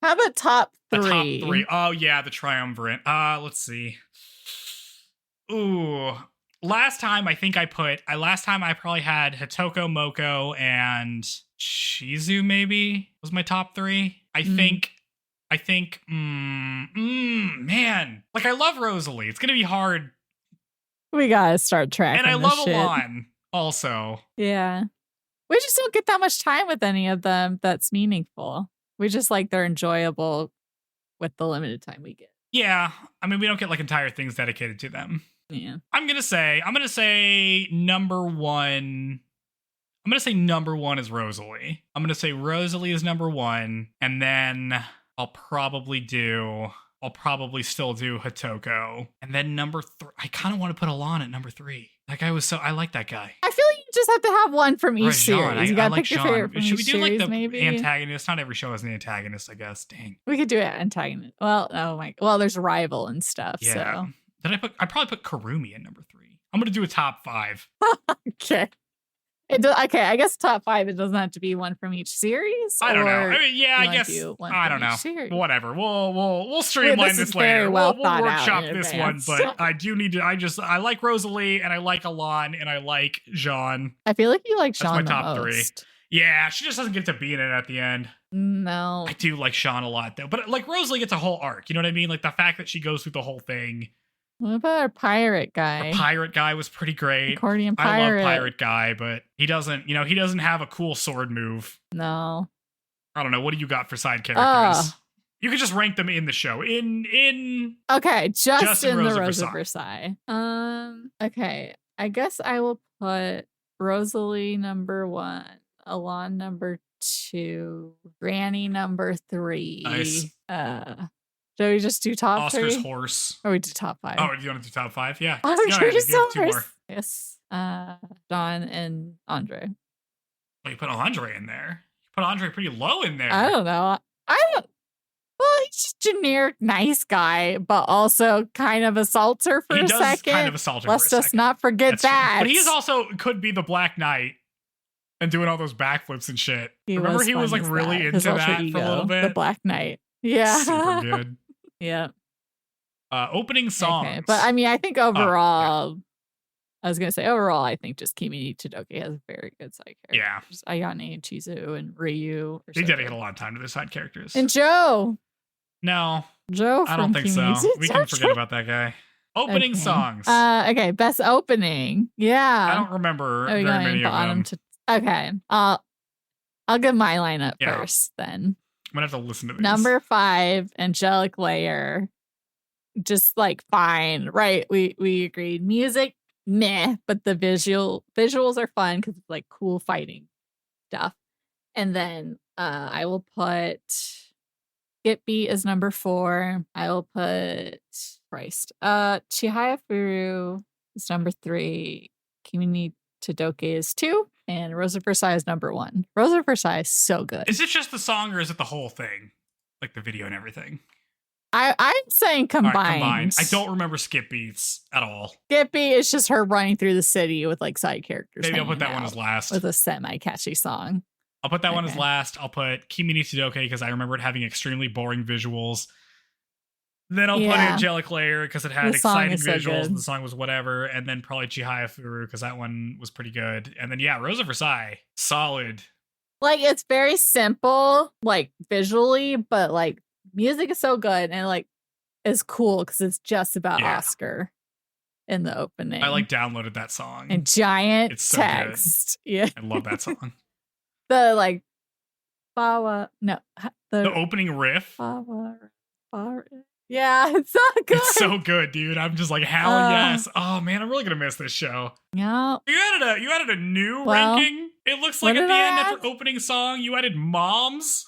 How about top 3? The top 3. Oh yeah, the triumvirate. Let's see. Ooh. Last time I probably had Hitoko, Moko, and Shizu maybe was my top 3. I think, man, I love Rosalie. It's going to be hard. We got to start tracking. And I love Alon also. Yeah. We just don't get that much time with any of them that's meaningful. We just like they're enjoyable with the limited time we get. Yeah. I mean, we don't get like entire things dedicated to them. Yeah. I'm going to say number one. I'm going to say number one is Rosalie. I'm going to say Rosalie is number one. And then I'll probably still do Hitoko. And then number three, I kind of want to put Alon at number three. That guy I like that guy. I feel like you just have to have one from each Jean. series. You gotta pick your Jean. favorite from Should we each do series, like the maybe? antagonist? Not every show has an antagonist, I guess. Dang. We could do it antagonist. Well, there's rival and stuff. Yeah. So I probably put Karumi at number three. I'm going to do a top five. okay. Okay, I guess top five. It doesn't have to be one from each series. I don't know. I mean, yeah, I wanna guess do one I from don't know. each series? Whatever. We'll streamline this this is later. very well we'll thought out workshop in this advance. one, but I do need to. I like Rosalie and I like Alon and I like Jean. I feel like you like That's Sean my top the three. most. Yeah, she just doesn't get to be in it at the end. No. I do like Sean a lot though, but like Rosalie gets a whole arc. You know what I mean? Like the fact that she goes through the whole thing. What about our pirate guy? The pirate guy was pretty great. Accordion I pirate. love pirate guy, but he doesn't have a cool sword move. No. I don't know. What do you got for side characters? You could just rank them in the show. Okay, just in Rose the of Rose of Versailles. Versailles. Okay. I guess I will put Rosalie number one, Alon number two, Granny number three. Nice. Do we just do top Oscar's three? horse. Or we do top five? Oh, do you want to do top five? Yeah. Oscar's Go ahead. Two more. horse. Yes. Don and Andre. Well, you put Andre in there. You put Andre pretty low in there. I don't know. Well, he's just generic nice guy, but also kind of a salter for a second. Kind of a salter Let's for a just second. not forget That's that. true. But he's also could be the Black Knight and doing all those backflips and shit. Remember he was like really into that for a little bit? The Black Knight. Yeah. Super good. Yeah. Opening songs. Okay. But I mean, I think overall, I think just Kimi Chidoke has very good side characters. Yeah. Ayane, Chizu, and Ryu. They dedicate a lot of time to their side characters. And Joe. No. Joe I don't think Kimi. so. We can forget about that guy. Opening songs. Okay, best opening. Yeah. I don't remember very many of them. Okay. I'll give my lineup first then. I'm gonna have to listen to this. Number 5, Angelic Layer. Just like fine, right? We agreed. Music, meh, but the visuals are fun because it's like cool fighting stuff. And then I will put Skip Beat as number 4. I will put Chihayafuru is number 3. Kimi Chidoke is 2. And Rose of Versailles is number 1. Rose of Versailles is so good. Is it just the song or is it the whole thing? Like the video and everything? I'm saying combined. Right, combined. I don't remember Skip Beats at all. Skip Beat is just her running through the city with like side characters. Maybe I'll put that one as last. With a semi-catchy song. I'll put that one as last. I'll put Kimi Chidoke because I remember it having extremely boring visuals. Then I'll put Angelic Layer because it had exciting visuals and the song was whatever. And then probably Chihayafuru because that one was pretty good. And then Rose of Versailles. Solid. Like it's very simple, like visually, but like music is so good and like it's cool because it's just about Oscar in the opening. I like downloaded that song. And giant it's so text. Good. Yeah. I love that song. The like the opening riff. Yeah, it's so good. It's so good, dude. I'm just like, hell yes. Oh man, I'm really gonna miss this show. Yeah. You added a new ranking. It looks like at the end after opening song, you added moms.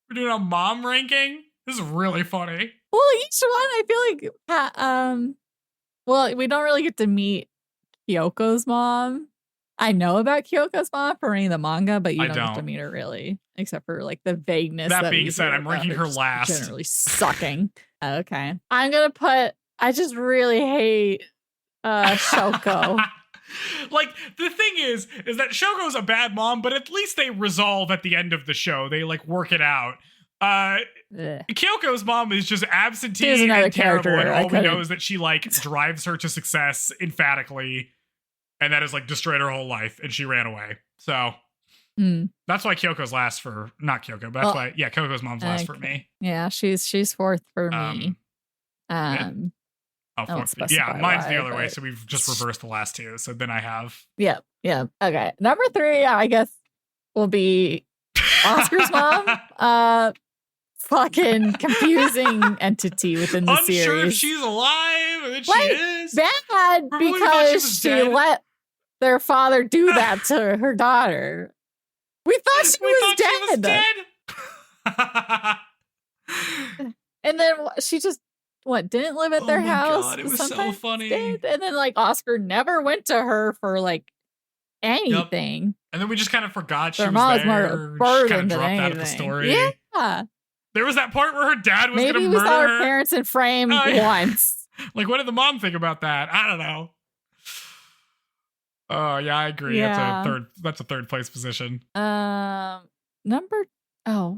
We're doing a mom ranking. This is really funny. Well, each one I feel like well, we don't really get to meet Kyoko's mom. I know about Kyoko's mom from reading the manga, but you don't get to meet her really, except for like the vagueness. That being said, I'm ranking her last. Generally sucking. Okay. I'm gonna put I just really hate Shoko. Like the thing is that Shoko's a bad mom, but at least they resolve at the end of the show. They like work it out. Kyoko's mom is just absentee and terrible, and all we know is that she like drives her to success emphatically, and that has like destroyed her whole life, and she ran away. So that's why Kyoko's last for not Kyoko, but that's why Kyoko's mom's last for me. Yeah, she's fourth for me. Fourth. Yeah, mine's the other way, so we've just reversed the last two. So then I have Yeah. Okay. Number 3, I guess will be Oscar's mom. Fucking confusing entity within the series. Unsure if she's alive, and then she is. Bad because she let their father do that to her daughter. We thought she was dead. And then she just didn't live at their house. God, it was so funny. Did. And then Oscar never went to her for anything. Yep. And then we just kind of forgot she was mom's there. More she kind of dropped out of the story. Yeah. There was that part where her dad was going to murder her. Maybe we saw her parents in frame once. What did the mom think about that? I don't know. Oh, yeah, I agree. Yeah. That's a third place position. You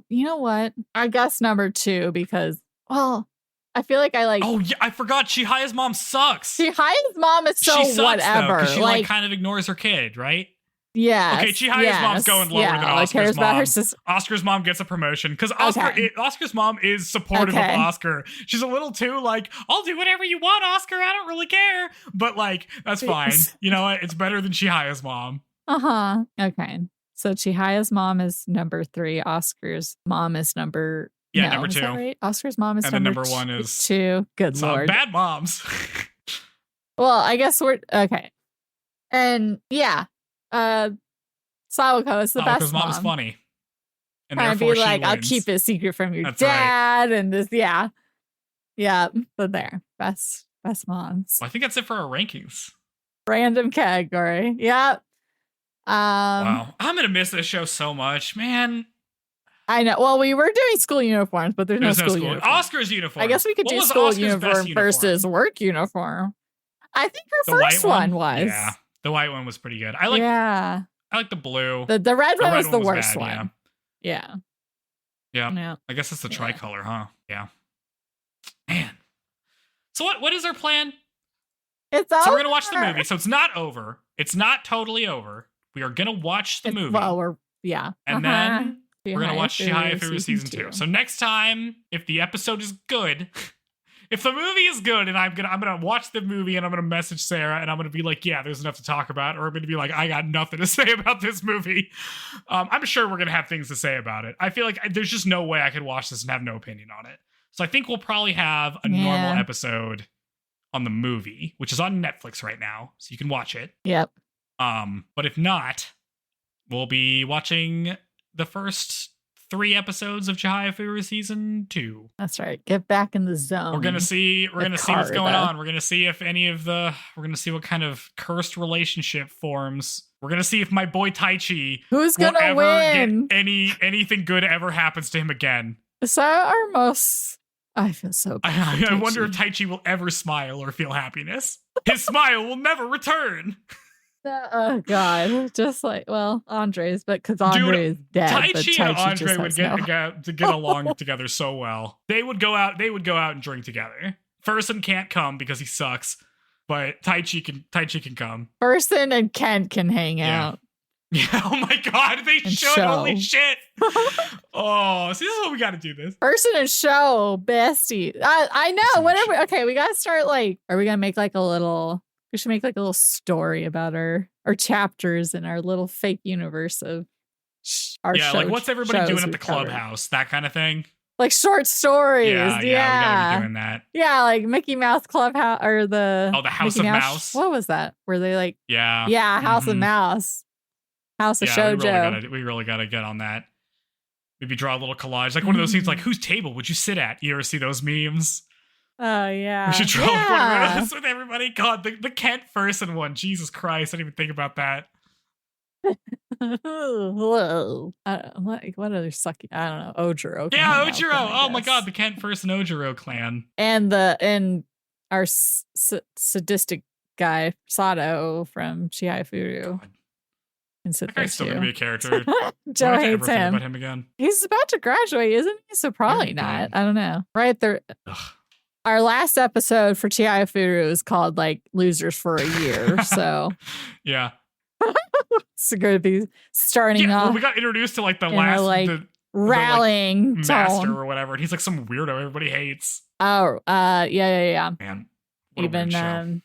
know what? I guess number 2 because, I feel like Oh, yeah, I forgot. Chihaya's mom sucks. Chihaya's mom is so she sucks, whatever. Because she kind of ignores her kid, right? Yeah. Okay, Chihaya's mom's going lower than Oscar's mom. About her Oscar's mom gets a promotion because Oscar's mom is supportive of Oscar. She's a little too I'll do whatever you want, Oscar. I don't really care. But that's fine. You know what? It's better than Chihaya's mom. Okay. So Chihaya's mom is number 3. Oscar's mom is number 2. Right? Oscar's mom is number 1 is 2. Good Lord. Bad moms. Well, I guess we're okay. And yeah. Sawako is the best mom. Mom's funny. And trying to be I'll keep it secret from your dad. Right. And this, yeah. Yeah. But best moms. Well, I think that's it for our rankings. Random category. Yeah. Wow. I'm going to miss this show so much, man. I know. Well, we were doing school uniforms, but there's no school uniform. Oscar's uniform. I guess we could do school uniform versus work uniform. I think her first one was. Yeah. The white one was pretty good. I like the blue. The red one was the worst one. Yeah. I guess it's the tricolor, huh? Yeah. Man. So what is our plan? It's over. So we're going to watch the movie. So it's not over. It's not totally over. We are going to watch the movie. Well, and then we're going to watch Chihayafuru season 2. So next time, if the episode is good, if the movie is good and I'm gonna watch the movie and I'm gonna message Sarah and I'm gonna be like, yeah, there's enough to talk about, or I'm gonna be like, I got nothing to say about this movie. I'm sure we're gonna have things to say about it. I feel like there's just no way I could watch this and have no opinion on it. So I think we'll probably have a normal episode on the movie, which is on Netflix right now, so you can watch it. Yep. But if not, we'll be watching the first 3 episodes of Chihayafuru season 2. That's right. Get back in the zone. We're gonna see what's going on. We're gonna see if we're gonna see what kind of cursed relationship forms. We're gonna see if my boy Taichi who's gonna win. Get anything good ever happens to him again. Is that our most? I feel so bad. I wonder if Taichi will ever smile or feel happiness. His smile will never return. Oh God! Just Andre's, but because Andre is dead. Taichi and Andre would get along together so well. They would go out and drink together. Furson can't come because he sucks, but Taichi can come. Furson and Kent can hang out. Yeah. Oh my God! They should. Holy shit! Oh, see, this is what we got to do. This Furson and Show bestie. I know. Whatever. Okay, we got to start. Are we gonna make a little? We should make a little story about our chapters in our little fake universe of our show. Yeah, what's everybody doing at the clubhouse? That kind of thing. Short stories. Yeah, we gotta be doing that. Yeah, Mickey Mouse Clubhouse or the House of Mouse. What was that? Were they Yeah, House of Mouse, House of Shoujo. We really gotta get on that. Maybe draw a little collage, one of those scenes. Whose table would you sit at? You ever see those memes? Oh, yeah. We should draw one of those with everybody. God, the Kent Furson one. Jesus Christ, I didn't even think about that. Whoa. What other sucky? I don't know. Ojiro. Yeah, Ojiro. Oh my God, the Kent Furson Ojiro clan. And our sadistic guy, Sato from Chihayafuru. That guy's still going to be a character. Joe hates him. About him again. He's about to graduate, isn't he? So probably not. I don't know. Right there. Our last episode for Chihayafuru is called Losers for a Year. So yeah. It's going to be starting off. Well, we got introduced to the last rallying master tone. or whatever. And he's some weirdo everybody hates. Oh, yeah. Man. Even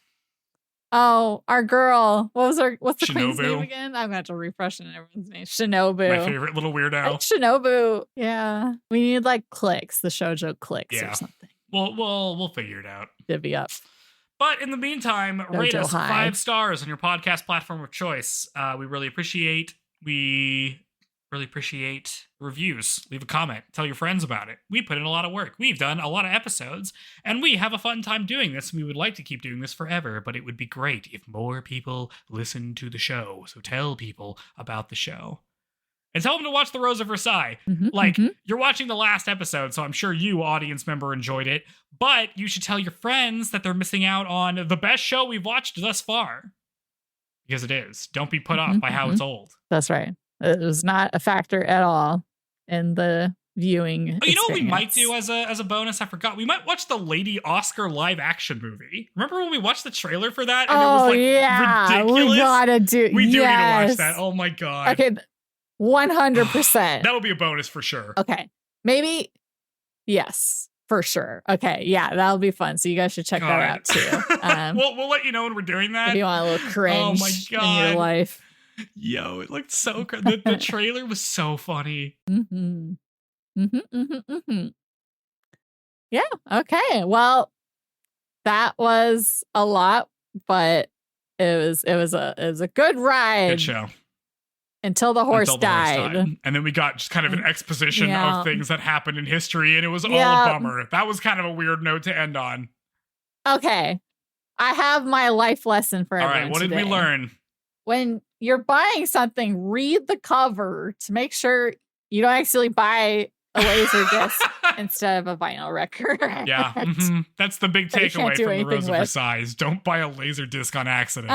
Oh, our girl. What's the queen's Shinobu. name again? I'm gonna have to refresh everyone's name. Shinobu. My favorite little weirdo. Shinobu. Yeah. We need like clicks, the shoujo clicks or something. We'll figure it out. Divvy up. But in the meantime, rate us high. 5 stars on your podcast platform of choice. We really appreciate reviews. Leave a comment. Tell your friends about it. We put in a lot of work. We've done a lot of episodes, and we have a fun time doing this. We would like to keep doing this forever, but it would be great if more people listen to the show. So tell people about the show. And tell them to watch The Rose of Versailles. You're watching the last episode, so I'm sure you, audience member, enjoyed it. But you should tell your friends that they're missing out on the best show we've watched thus far. Because it is. Don't be put off by how it's old. That's right. It was not a factor at all in the viewing experience. You know what we might do as a bonus? I forgot. We might watch the Lady Oscar live action movie. Remember when we watched the trailer for that? And it was ridiculous? We gotta do. We do need to watch that. Oh my god. Okay, 100%. That'll be a bonus for sure. Okay, maybe. Yes, for sure. Okay, yeah, that'll be fun. So you guys should check that out too. We'll let you know when we're doing that. If you want a little cringe in your life. Yo, it looked so crazy. The trailer was so funny. Yeah. Okay. Well, that was a lot, but it was a good ride. Good show. Until the horse died. And then we got just kind of an exposition of things that happened in history, and it was all a bummer. That was kind of a weird note to end on. Okay. I have my life lesson for everyone. All right, what did we learn? When you're buying something, read the cover to make sure you don't actually buy a laser disc instead of a vinyl record. Yeah, that's the big takeaway from The Rose of Versailles. Don't buy a laser disc on accident.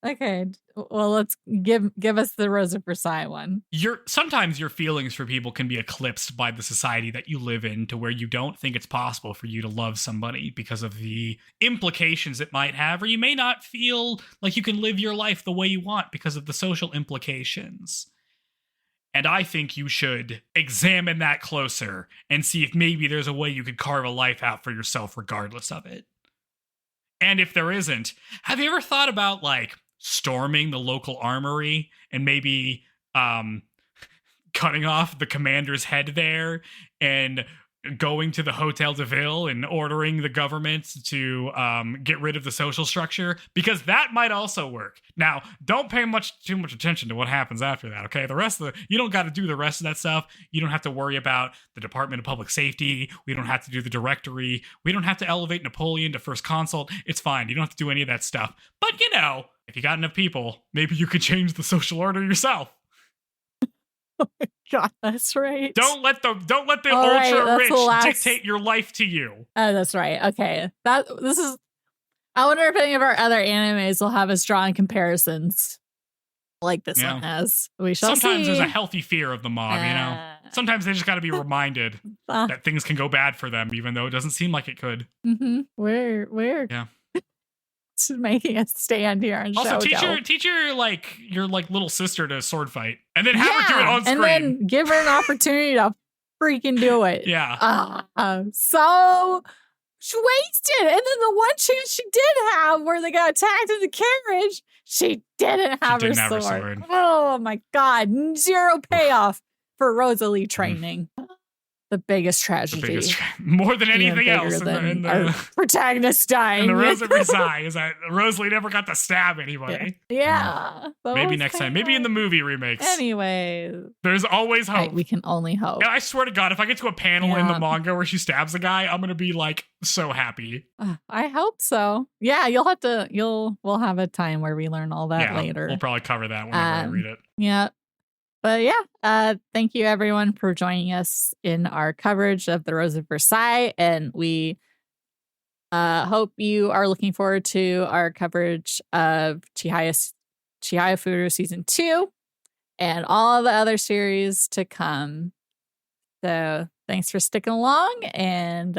Okay, well, let's give us the Rose of Versailles one. Sometimes your feelings for people can be eclipsed by the society that you live in, to where you don't think it's possible for you to love somebody because of the implications it might have, or you may not feel like you can live your life the way you want because of the social implications. And I think you should examine that closer and see if maybe there's a way you could carve a life out for yourself regardless of it. And if there isn't, have you ever thought about storming the local armory and maybe cutting off the commander's head there and going to the Hotel de Ville and ordering the government to get rid of the social structure? Because that might also work. Now, don't pay too much attention to what happens after that, okay? You don't got to do the rest of that stuff. You don't have to worry about the Department of Public Safety. We don't have to do the directory. We don't have to elevate Napoleon to first consult. It's fine. You don't have to do any of that stuff. But, if you got enough people, maybe you could change the social order yourself. Oh my god, that's right. Don't let the ultra rich dictate your life to you. Oh, that's right. Okay. I wonder if any of our other animes will have us drawing comparisons like this one has. We shall see. Sometimes there's a healthy fear of the mob, Sometimes they just got to be reminded that things can go bad for them, even though it doesn't seem like it could. We're making us stand here and also teach your your little sister to sword fight, and then have her do it on screen, and then give her an opportunity to freaking do it. So wasted. And then the one chance she did have, where they got attacked in the carriage, she didn't have her sword. Oh my god, zero payoff for Rosalie training. The biggest tragedy. More than anything else. In the protagonist dying. In The Rose of Versailles is that Rosalie never got to stab anybody. Yeah. Maybe next time. Maybe in the movie remakes. Anyway. There's always hope. We can only hope. And I swear to God, if I get to a panel in the manga where she stabs a guy, I'm going to be so happy. I hope so. Yeah, we'll have a time where we learn all that later. We'll probably cover that whenever I read it. Yeah. But thank you everyone for joining us in our coverage of The Rose of Versailles, and we hope you are looking forward to our coverage of Chihayafuru Season 2 and all the other series to come. So thanks for sticking along, and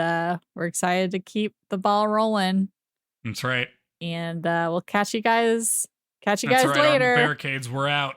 we're excited to keep the ball rolling. That's right. And we'll catch you guys later. On the barricades, we're out.